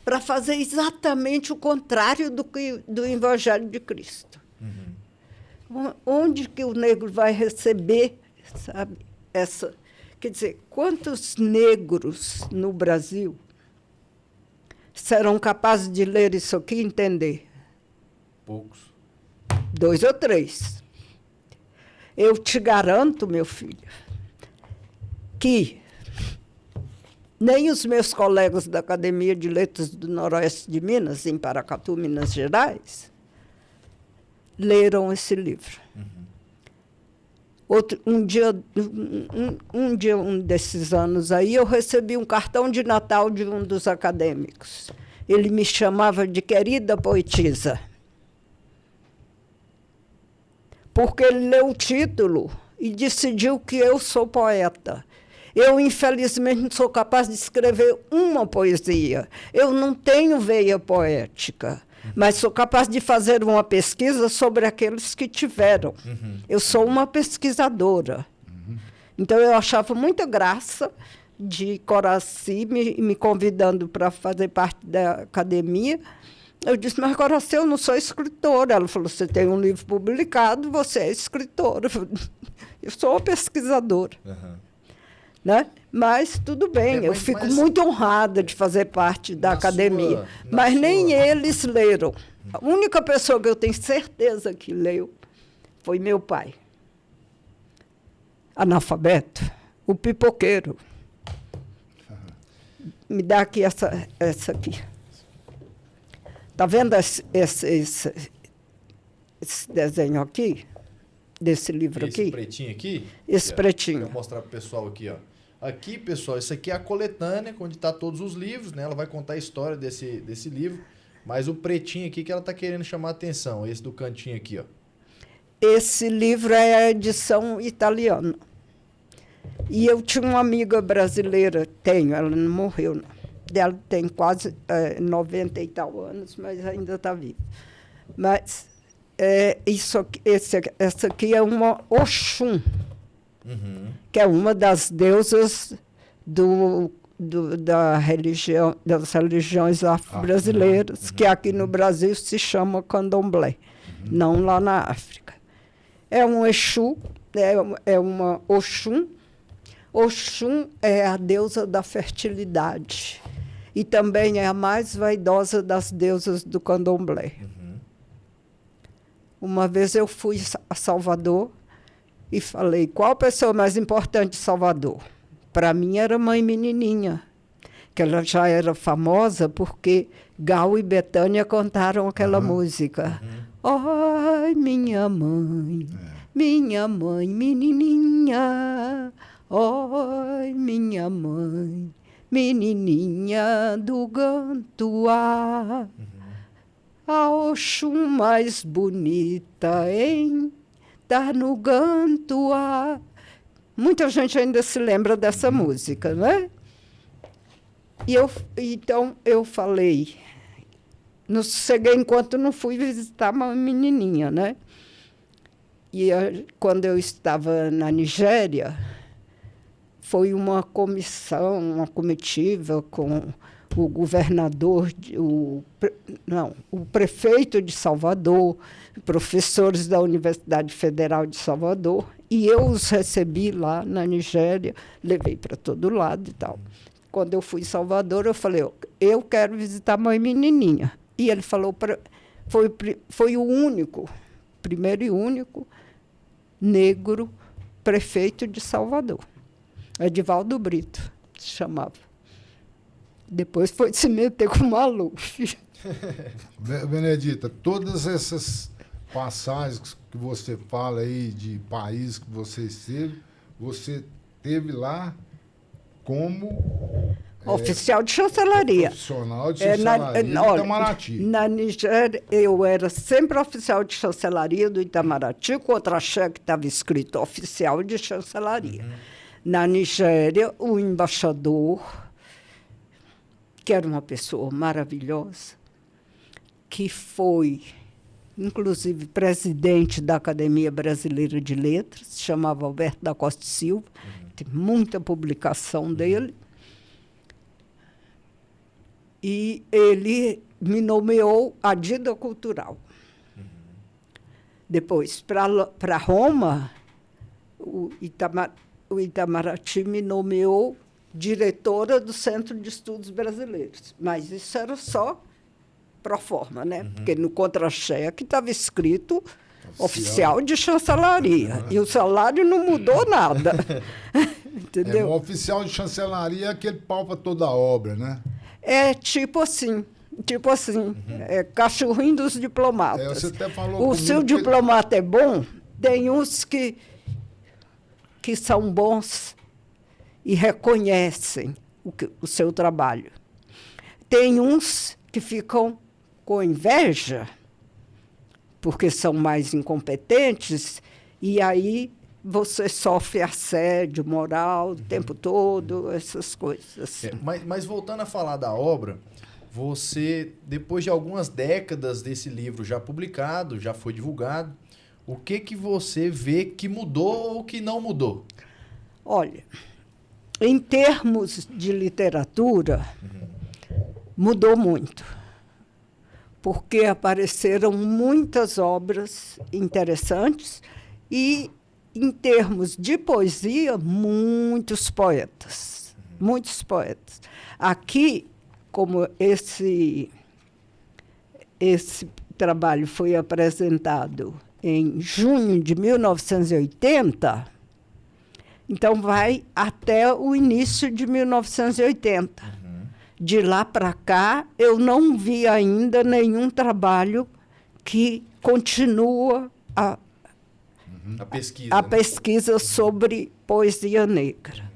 para fazer exatamente o contrário do Evangelho de Cristo. Onde que o negro vai receber, sabe, essa... Quer dizer, quantos negros no Brasil serão capazes de ler isso aqui e entender? Poucos. 2 ou 3. Eu te garanto, meu filho, que nem os meus colegas da Academia de Letras do Noroeste de Minas, em Paracatu, Minas Gerais, leram esse livro. Um desses anos aí, eu recebi um cartão de Natal de um dos acadêmicos. Ele me chamava de querida poetisa, porque ele leu o título e decidiu que eu sou poeta. Eu, infelizmente, não sou capaz de escrever uma poesia. Eu não tenho veia poética, mas sou capaz de fazer uma pesquisa sobre aqueles que tiveram. Eu sou uma pesquisadora. Então, eu achava muita graça de Coraci me convidando para fazer parte da academia. Eu disse, mas Coraci, eu não sou escritora. Ela falou, você tem um livro publicado, você é escritora. Eu sou uma pesquisadora. Né? Mas tudo bem, eu fico muito honrada de fazer parte da academia. Mas nem eles leram. A única pessoa que eu tenho certeza que leu foi meu pai. Analfabeto, o pipoqueiro. Me dá aqui essa aqui. Está vendo esse desenho aqui? Desse livro aqui? Esse pretinho aqui? Esse pretinho. Vou mostrar para o pessoal aqui, ó. Aqui, pessoal, isso aqui é a coletânea, onde está todos os livros, né? Ela vai contar a história desse livro. Mas o pretinho aqui que ela está querendo chamar a atenção, esse do cantinho aqui, ó. Esse livro é a edição italiana. E eu tinha uma amiga brasileira, ela não morreu, não. Ela tem quase 90 e tal anos, mas ainda está viva. Mas essa aqui é uma Oxum, que é uma das deusas das religiões afro-brasileiras, que aqui no Brasil se chama candomblé, não lá na África. É um Exu, é uma Oxum. Oxum é a deusa da fertilidade e também é a mais vaidosa das deusas do candomblé. Uma vez eu fui a Salvador e falei, qual a pessoa mais importante de Salvador? Para mim era Mãe Menininha, que ela já era famosa porque Gal e Bethânia cantaram aquela música. Oi, minha mãe menininha, oi, minha mãe menininha do Gantuá, a Oxum mais bonita, hein? Tá no Gantuá. Muita gente ainda se lembra dessa música, né? Então, eu falei, não sosseguei enquanto não fui visitar uma menininha, né? E quando eu estava na Nigéria, foi uma comissão, uma comitiva com o governador, o prefeito de Salvador, professores da Universidade Federal de Salvador, e eu os recebi lá na Nigéria, levei para todo lado e tal. Quando eu fui em Salvador, eu falei, eu quero visitar mãe menininha. E ele falou, foi o único, primeiro e único, negro prefeito de Salvador. Edivaldo Brito se chamava. Depois foi se meter com o Maluf. Benedita, todas essas passagens que você fala aí de país que você teve lá como oficial de chancelaria. Profissional de chancelaria do Itamaraty. Na Nigéria, eu era sempre oficial de chancelaria do Itamaraty, com contra-cheque estava escrito oficial de chancelaria. Na Nigéria, o embaixador, que era uma pessoa maravilhosa, que foi, inclusive, presidente da Academia Brasileira de Letras, se chamava Alberto da Costa Silva, tem muita publicação dele. E ele me nomeou adida cultural. Depois, para Roma, o Itamaraty me nomeou diretora do Centro de Estudos Brasileiros. Mas isso era só pro forma, né? Porque no contra-cheque estava escrito oficial de chancelaria. E o salário não mudou nada. Entendeu? O oficial de chancelaria é aquele pau para toda a obra, né? É tipo assim, é cachorrinho dos diplomatas. Você até falou o seu diplomata é bom, tem uns que são bons e reconhecem o seu trabalho. Tem uns que ficam com inveja, porque são mais incompetentes, e aí você sofre assédio moral o tempo todo, essas coisas. Assim. Mas voltando a falar da obra, você, depois de algumas décadas desse livro já publicado, já foi divulgado, o que você vê que mudou ou que não mudou? Olha, em termos de literatura, mudou muito, porque apareceram muitas obras interessantes e, em termos de poesia, muitos poetas. Muitos poetas. Aqui, como esse trabalho foi apresentado em junho de 1980, então vai até o início de 1980. De lá para cá, eu não vi ainda nenhum trabalho que continua a pesquisa sobre poesia negra.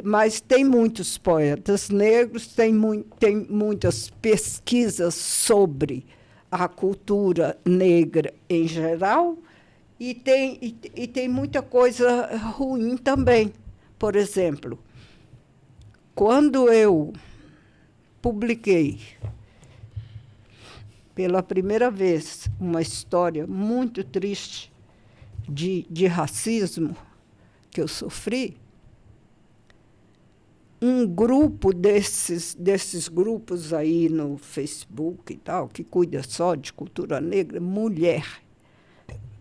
Mas tem muitos poetas negros, tem muitas pesquisas sobre a cultura negra em geral, e tem muita coisa ruim também. Por exemplo, quando eu publiquei pela primeira vez uma história muito triste de racismo que eu sofri, um grupo desses grupos aí no Facebook e tal, que cuida só de cultura negra, mulher,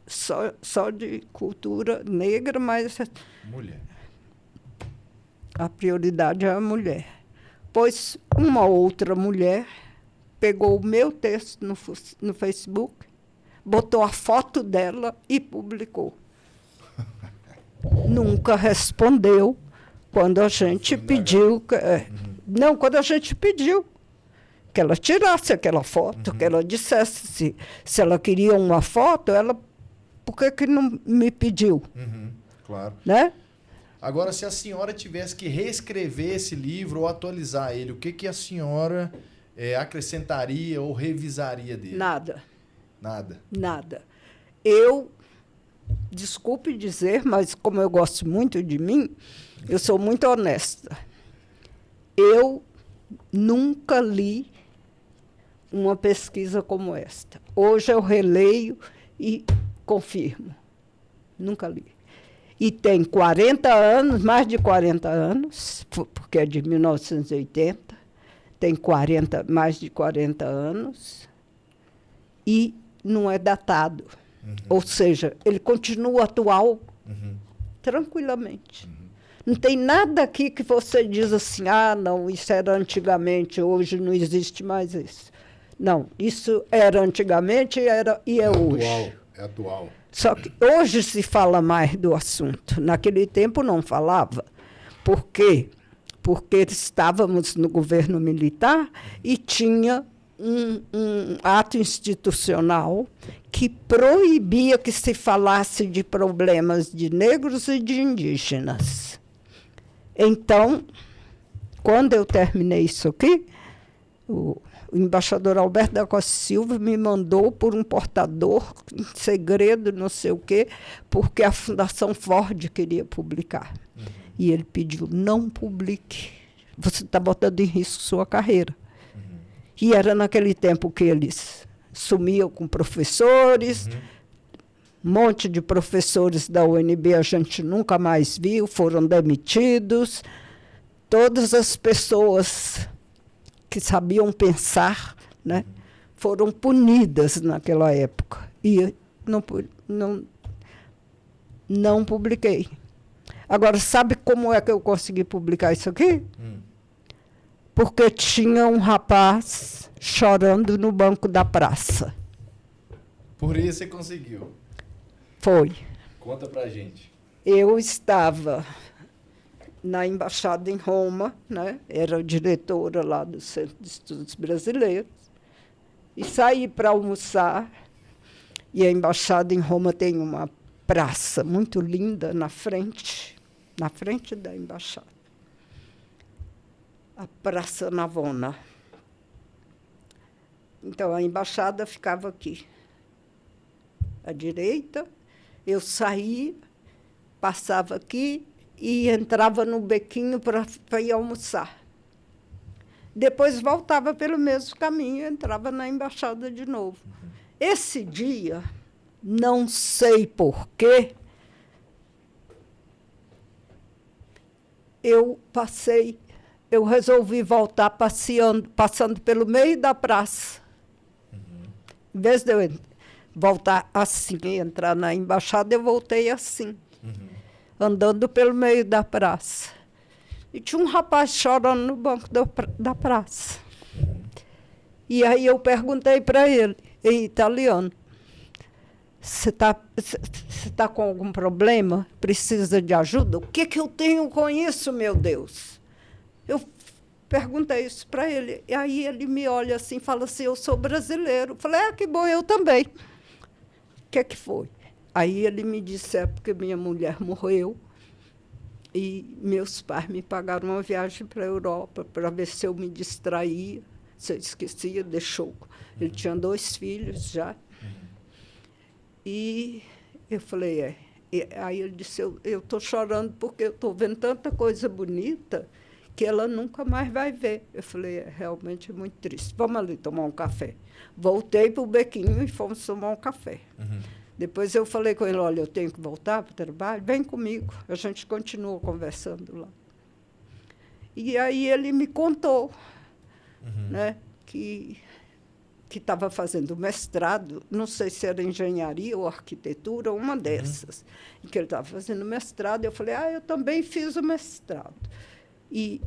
só de cultura negra, mas mulher. A prioridade é a mulher. Pois uma outra mulher pegou o meu texto no Facebook, botou a foto dela e publicou. Nunca respondeu quando a gente pediu... Não, quando a gente pediu que ela tirasse aquela foto, que ela dissesse se ela queria uma foto, por que não me pediu? Claro. Né? Agora, se a senhora tivesse que reescrever esse livro ou atualizar ele, o que a senhora acrescentaria ou revisaria dele? Nada. Nada. Nada. Eu, desculpe dizer, mas como eu gosto muito de mim, eu sou muito honesta. Eu nunca li uma pesquisa como esta. Hoje eu releio e confirmo. Nunca li. E tem 40 anos, mais de 40 anos, porque é de 1980, tem mais de 40 anos, e não é datado. Ou seja, ele continua atual tranquilamente. Não tem nada aqui que você diz assim, não, isso era antigamente, hoje não existe mais isso. Não, isso era antigamente e é hoje. É atual. Só que hoje se fala mais do assunto. Naquele tempo não falava. Por quê? Porque estávamos no governo militar e tinha um ato institucional que proibia que se falasse de problemas de negros e de indígenas. Então, quando eu terminei isso aqui, o embaixador Alberto da Costa Silva me mandou por um portador, em segredo, não sei o quê, porque a Fundação Ford queria publicar. E ele pediu, não publique. Você está botando em risco sua carreira. E era naquele tempo que eles sumiam com professores, um monte de professores da UNB a gente nunca mais viu, foram demitidos. Todas as pessoas que sabiam pensar, né, foram punidas naquela época. E não publiquei. Agora, sabe como é que eu consegui publicar isso aqui? Porque tinha um rapaz chorando no banco da praça. Por isso você conseguiu. Foi. Conta pra gente. Eu estava na embaixada em Roma, né? Era diretora lá do Centro de Estudos Brasileiros, e saí para almoçar, e a embaixada em Roma tem uma praça muito linda na frente da embaixada. A Praça Navona. Então, a embaixada ficava aqui, à direita. Eu saía, passava aqui e entrava no bequinho para ir almoçar. Depois voltava pelo mesmo caminho e entrava na embaixada de novo. Esse dia, não sei porquê, eu resolvi voltar passando pelo meio da praça. Em vez de eu voltar assim e entrar na embaixada, eu voltei assim, andando pelo meio da praça. E tinha um rapaz chorando no banco da praça. E aí eu perguntei para ele, em italiano, você tá com algum problema? Precisa de ajuda? O que eu tenho com isso, meu Deus? Eu perguntei isso para ele. E aí ele me olha assim e fala assim, eu sou brasileiro. Eu falei, que bom, eu também. O que foi? Aí ele me disse, porque minha mulher morreu e meus pais me pagaram uma viagem para a Europa para ver se eu me distraía, se eu esquecia, deixou. Ele tinha 2 filhos já. E eu falei, E aí ele disse, eu estou chorando porque eu estou vendo tanta coisa bonita que ela nunca mais vai ver. Eu falei, realmente é muito triste. Vamos ali tomar um café. Voltei para o bequinho e fomos tomar um café. Depois eu falei com ele, olha, eu tenho que voltar para o trabalho, vem comigo. A gente continua conversando lá. E aí ele me contou, né, que estava fazendo mestrado, não sei se era engenharia ou arquitetura, uma dessas, e que ele estava fazendo mestrado. Eu falei, eu também fiz o mestrado. E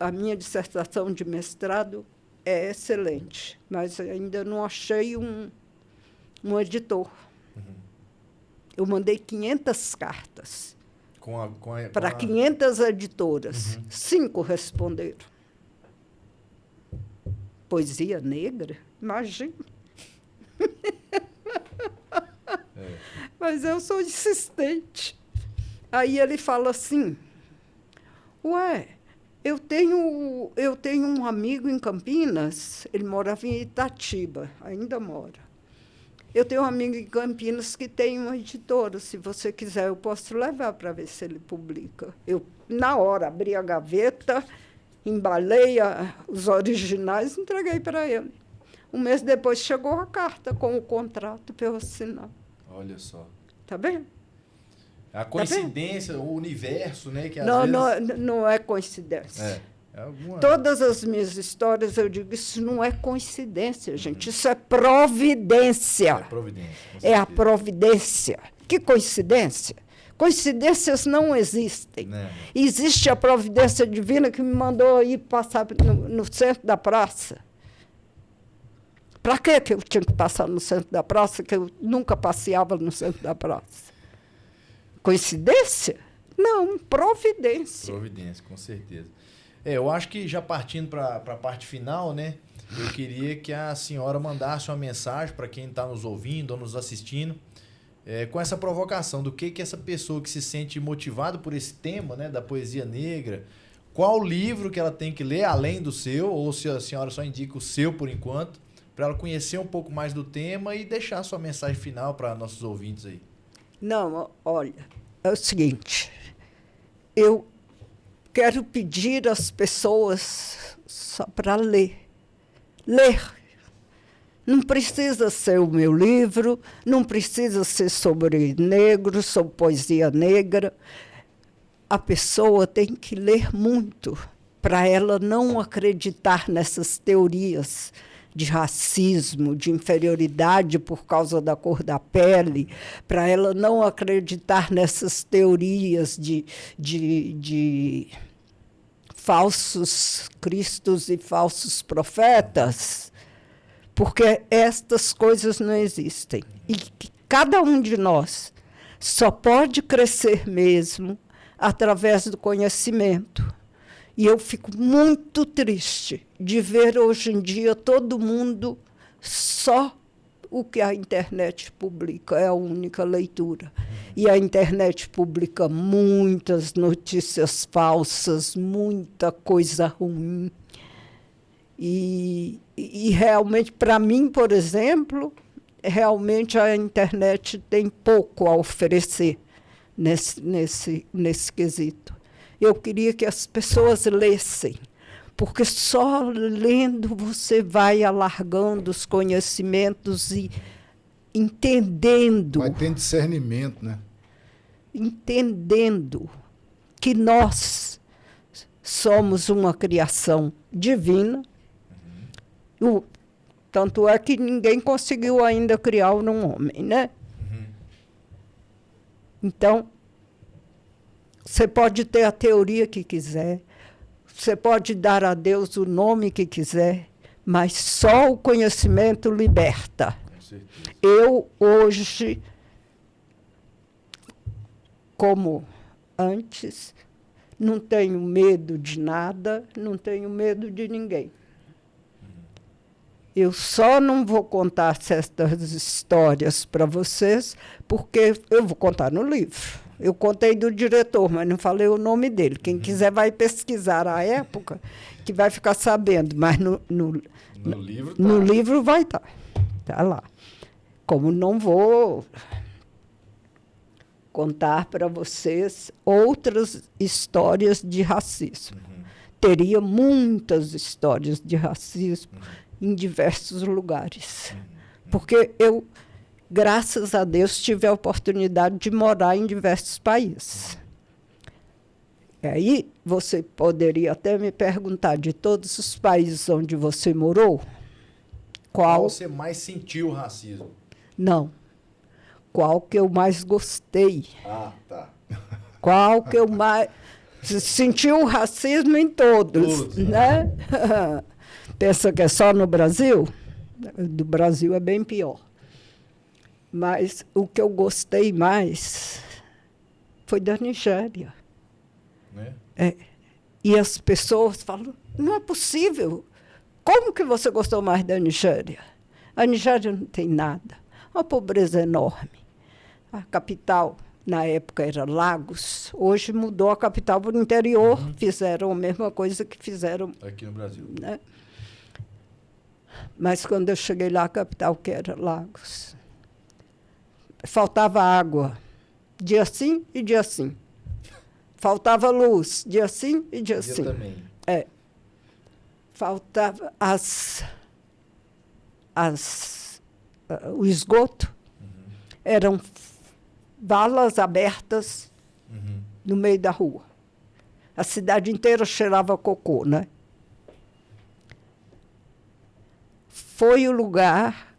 a minha dissertação de mestrado é excelente, mas ainda não achei um editor. Eu mandei 500 cartas para 500 editoras. 5 responderam. Poesia negra? Imagina. Mas eu sou insistente. Aí ele fala assim, ué, eu tenho um amigo em Campinas, ele morava em Itatiba, ainda mora. Eu tenho um amigo em Campinas que tem uma editora, se você quiser eu posso levar para ver se ele publica. Eu, na hora, abri a gaveta, embalei os originais e entreguei para ele. Um mês depois chegou a carta com o contrato para eu assinar. Olha só. Tá vendo? A coincidência, o universo, né? Que às Não, vezes... não é coincidência. É alguma... Todas as minhas histórias, eu digo, isso não é coincidência, gente. Isso é providência. É providência. É a providência. Que coincidência? Coincidências não existem. Existe a providência divina que me mandou ir passar no centro da praça. Para que eu tinha que passar no centro da praça, que eu nunca passeava no centro da praça? Coincidência? Não, providência. Providência, com certeza. Eu acho que já partindo para a parte final, né? Eu queria que a senhora mandasse uma mensagem para quem está nos ouvindo ou nos assistindo, com essa provocação do que essa pessoa que se sente motivada por esse tema, né, da poesia negra, qual livro que ela tem que ler além do seu, ou se a senhora só indica o seu por enquanto, para ela conhecer um pouco mais do tema e deixar a sua mensagem final para nossos ouvintes aí. Não, olha, é o seguinte, eu quero pedir às pessoas só para ler. Ler. Não precisa ser o meu livro, não precisa ser sobre negros, sobre poesia negra. A pessoa tem que ler muito para ela não acreditar nessas teorias de racismo, de inferioridade por causa da cor da pele, para ela não acreditar nessas teorias de falsos cristos e falsos profetas, porque estas coisas não existem. E que cada um de nós só pode crescer mesmo através do conhecimento. E eu fico muito triste de ver hoje em dia todo mundo só o que a internet publica, é a única leitura. E a internet publica muitas notícias falsas, muita coisa ruim. E realmente, para mim, por exemplo, realmente a internet tem pouco a oferecer nesse quesito. Eu queria que as pessoas lessem, porque só lendo você vai alargando os conhecimentos e entendendo. Vai ter discernimento, né? Entendendo que nós somos uma criação divina. Tanto é que ninguém conseguiu ainda criar um homem, né? Então, você pode ter a teoria que quiser, você pode dar a Deus o nome que quiser, mas só o conhecimento liberta. Eu, hoje, como antes, não tenho medo de nada, não tenho medo de ninguém. Eu só não vou contar certas histórias para vocês, porque eu vou contar no livro. Eu contei do diretor, mas não falei o nome dele. Quem quiser vai pesquisar a época, que vai ficar sabendo. Mas no livro, tá. No livro vai estar. Está lá. Como não vou contar para vocês outras histórias de racismo. Teria muitas histórias de racismo em diversos lugares. Porque eu, graças a Deus, tive a oportunidade de morar em diversos países. E aí, você poderia até me perguntar, de todos os países onde você morou, qual você mais sentiu o racismo? Não. Qual que eu mais gostei? Ah, tá. Qual que eu mais... Senti o racismo em todos, né? Pensa que é só no Brasil? Do Brasil é bem pior. Mas o que eu gostei mais foi da Nigéria. Né? E as pessoas falam, não é possível. Como que você gostou mais da Nigéria? A Nigéria não tem nada. Uma pobreza enorme. A capital na época era Lagos, hoje mudou a capital para o interior, fizeram a mesma coisa que fizeram Aqui no Brasil. né? Mas quando eu cheguei lá, a capital que era Lagos. Faltava água, dia sim e dia sim. Faltava luz, dia sim e dia sim. também. Faltava o esgoto. Eram valas abertas no meio da rua. A cidade inteira cheirava cocô, né? Foi o lugar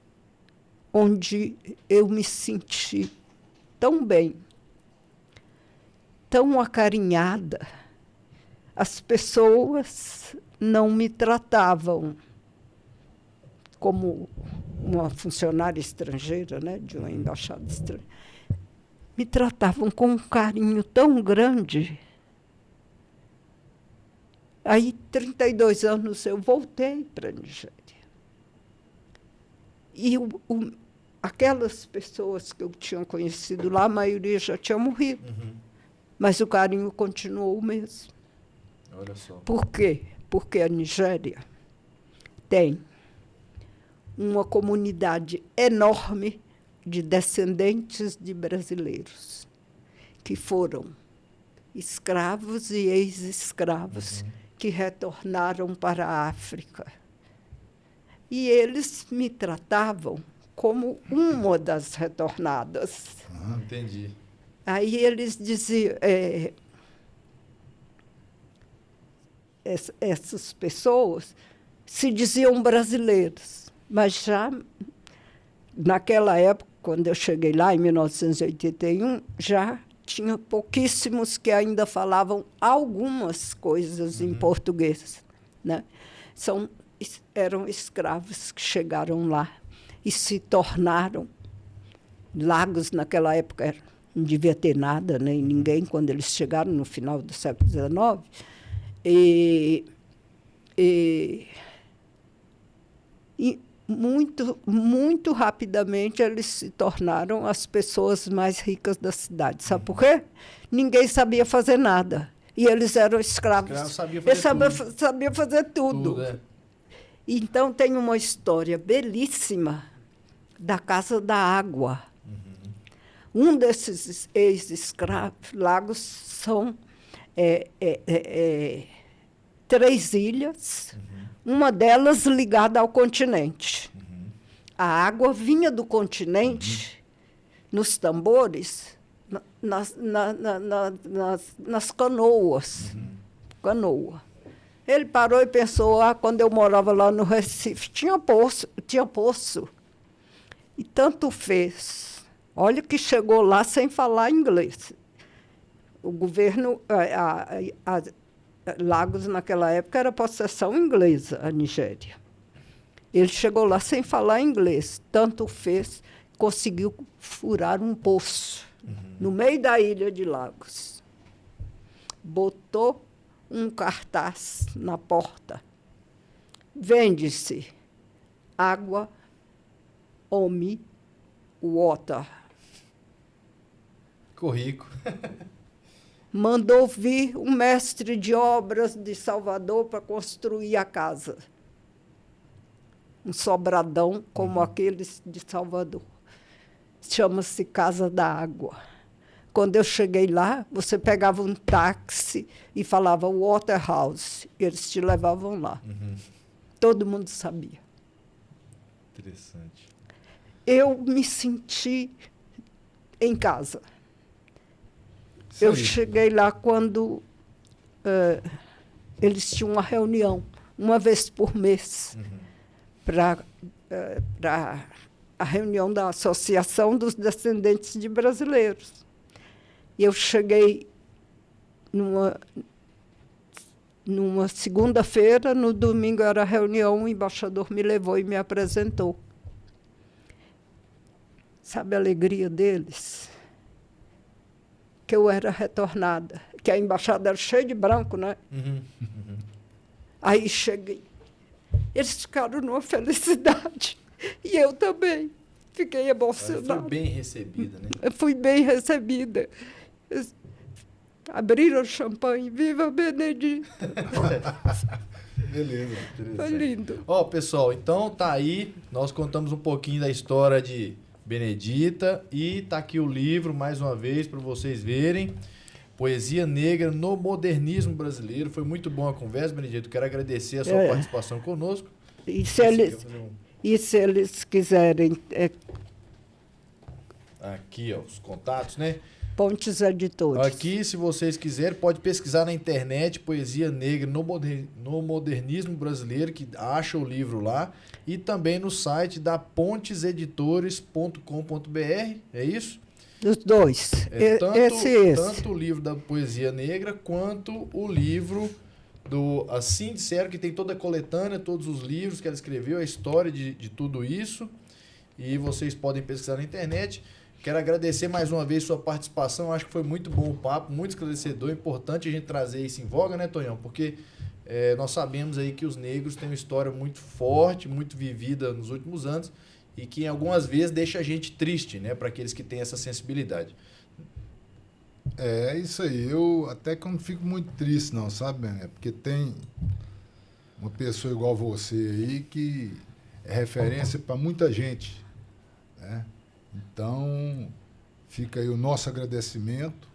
onde eu me senti tão bem, tão acarinhada. As pessoas não me tratavam como uma funcionária estrangeira, né, de uma embaixada estrangeira. Me tratavam com um carinho tão grande. Aí, 32 anos, eu voltei para a Nigéria. E aquelas pessoas que eu tinha conhecido lá, a maioria já tinha morrido. Mas o carinho continuou o mesmo. Olha só. Por quê? Porque a Nigéria tem uma comunidade enorme de descendentes de brasileiros que foram escravos e ex-escravos que retornaram para a África. E eles me tratavam como uma das retornadas. Entendi. Aí eles diziam... essas pessoas se diziam brasileiros, mas já naquela época, quando eu cheguei lá, em 1981, já tinha pouquíssimos que ainda falavam algumas coisas em português, né? Eram escravos que chegaram lá e se tornaram. Lagos, naquela época, não devia ter nada, nem ninguém, quando eles chegaram no final do século XIX. E muito, muito rapidamente eles se tornaram as pessoas mais ricas da cidade. Sabe por quê? Ninguém sabia fazer nada. E eles eram escravos. Eles sabiam fazer tudo. Então, tem uma história belíssima da Casa da Água. Um desses ex-escravos, Lagos, são 3 ilhas, uma delas ligada ao continente. A água vinha do continente nos tambores, nas canoas. Canoa. Ele parou e pensou, quando eu morava lá no Recife, tinha poço. E tanto fez. Olha que chegou lá sem falar inglês. O governo, Lagos, naquela época, era possessão inglesa, a Nigéria. Ele chegou lá sem falar inglês. Tanto fez, conseguiu furar um poço no meio da ilha de Lagos. Botou um cartaz na porta. Vende-se água, Omi, water. Ficou rico. Mandou vir um mestre de obras de Salvador para construir a casa. Um sobradão como aqueles de Salvador. Chama-se Casa da Água. Quando eu cheguei lá, você pegava um táxi e falava Waterhouse. Eles te levavam lá. Todo mundo sabia. Interessante. Eu me senti em casa. Isso Eu aí. cheguei lá quando eles tinham uma reunião, uma vez por mês, para a reunião da Associação dos Descendentes de Brasileiros. E eu cheguei numa segunda-feira, no domingo era a reunião, o embaixador me levou e me apresentou. Sabe a alegria deles? Que eu era retornada, que a embaixada era cheia de branco, né? Aí cheguei. Eles ficaram numa felicidade. E eu também. Fiquei Foi emocionada. bem recebida, né? Eu fui bem recebida. Abriram champanhe, viva Benedita. Beleza. Foi lindo. Ó, pessoal, então tá aí. Nós contamos um pouquinho da história de Benedita e tá aqui o livro, mais uma vez, para vocês verem. Poesia Negra no Modernismo Brasileiro. Foi muito bom a conversa, Benedito. Quero agradecer a sua participação conosco. E se eles quiserem, Aqui, ó, os contatos, né? Pontes Editores. Aqui, se vocês quiserem, pode pesquisar na internet Poesia Negra no Modernismo Brasileiro, que acha o livro lá. E também no site da ponteseditores.com.br, é isso? Os dois. Esse. Tanto o livro da Poesia Negra, quanto o livro do Assim Disseram, que tem toda a coletânea, todos os livros que ela escreveu, a história de tudo isso. E vocês podem pesquisar na internet. Quero agradecer mais uma vez sua participação. Acho que foi muito bom o papo, muito esclarecedor. É importante a gente trazer isso em voga, né, Tonhão? Porque nós sabemos aí que os negros têm uma história muito forte, muito vivida nos últimos anos e que algumas vezes deixa a gente triste, né, para aqueles que têm essa sensibilidade. É isso aí. Eu até que eu não fico muito triste, não, sabe, Bené? Porque tem uma pessoa igual você aí que é referência para muita gente, né? Então, fica aí o nosso agradecimento,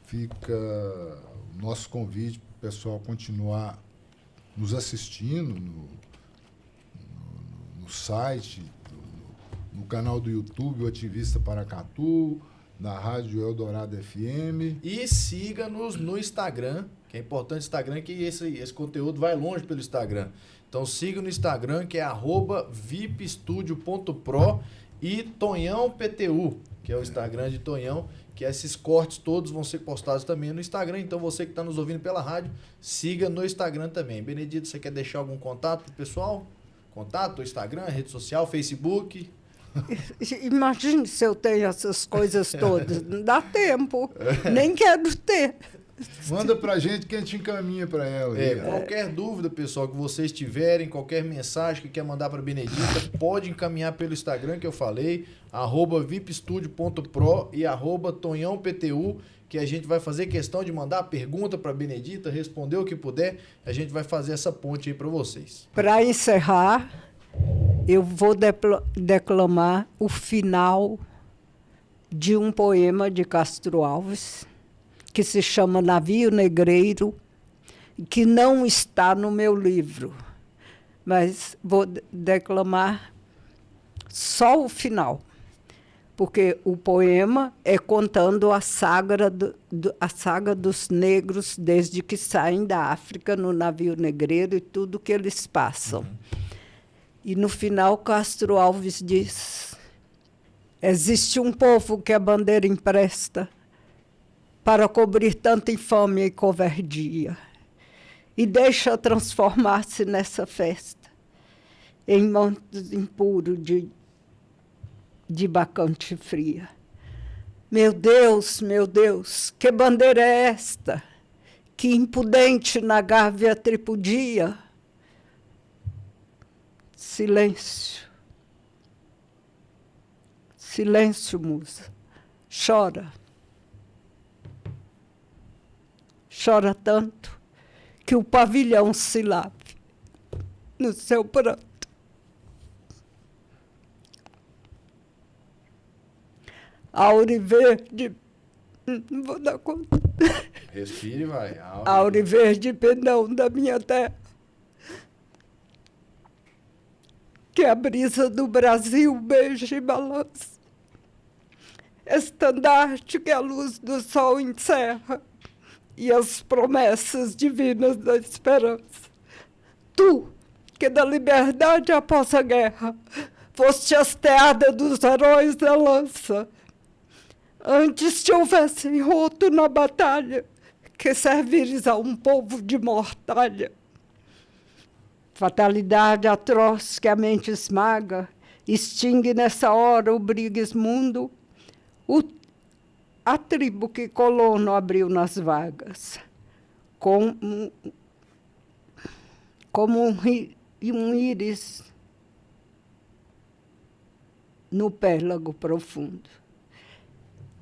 fica o nosso convite para o pessoal continuar nos assistindo no site, no canal do YouTube, o Ativista Paracatu, na Rádio Eldorado FM. E siga-nos no Instagram, que é importante o Instagram, que esse conteúdo vai longe pelo Instagram. Então siga no Instagram, que é @vipstudio.pro e Tonhão PTU, que é o Instagram de Tonhão, que esses cortes todos vão ser postados também no Instagram. Então você que está nos ouvindo pela rádio, siga no Instagram também. Benedito, você quer deixar algum contato pro pessoal? Contato, Instagram, rede social, Facebook? Imagine se eu tenho essas coisas todas. Não dá tempo. Nem quero ter. Manda pra gente que a gente encaminha para ela. Qualquer dúvida, pessoal, que vocês tiverem, qualquer mensagem que quer mandar para Benedita, pode encaminhar pelo Instagram que eu falei, @vipstudio.pro e @tonhãoptu, que a gente vai fazer questão de mandar a pergunta para Benedita, responder o que puder, a gente vai fazer essa ponte aí para vocês. Para encerrar, eu vou declamar o final de um poema de Castro Alves, que se chama Navio Negreiro, que não está no meu livro, mas vou declamar só o final, porque o poema é contando a saga dos negros desde que saem da África no navio negreiro e tudo que eles passam. E no final Castro Alves diz: existe um povo que a bandeira empresta para cobrir tanta infâmia e covardia, e deixa transformar-se nessa festa em mantos impuros de bacante fria. Meu Deus, que bandeira é esta, que impudente na gávea tripudia? Silêncio. Silêncio, musa. Chora. Chora tanto que o pavilhão se lave no seu pranto. Auriverde, não vou dar conta. Respire e vai. Auriverde, pendão da minha terra, que a brisa do Brasil beija e balança, estandarte que a luz do sol encerra, e as promessas divinas da esperança. Tu, que da liberdade após a guerra, foste hasteada dos heróis da lança, antes te houvessem roto na batalha, que servires a um povo de mortalha. Fatalidade atroz que a mente esmaga, extingue nessa hora o Brigismundo, a tribo que colono abriu nas vagas, como um íris no Pélago Profundo.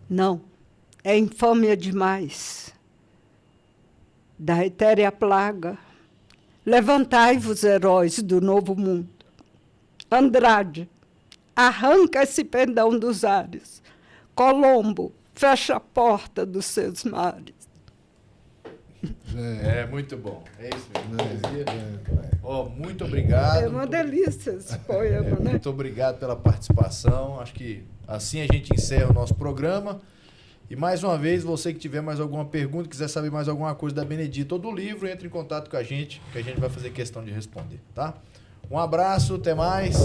Não, é infâmia demais. Da etérea plaga, levantai-vos, heróis do novo mundo. Andrade, arranca esse pendão dos ares. Colombo, fecha a porta dos seus mares. É muito bom. É isso mesmo. Ó, muito obrigado. É uma delícia esse poema, né? Muito obrigado pela participação. Acho que assim a gente encerra o nosso programa. E mais uma vez, você que tiver mais alguma pergunta, quiser saber mais alguma coisa da Benedita ou do livro, entre em contato com a gente, que a gente vai fazer questão de responder, tá? Um abraço, até mais.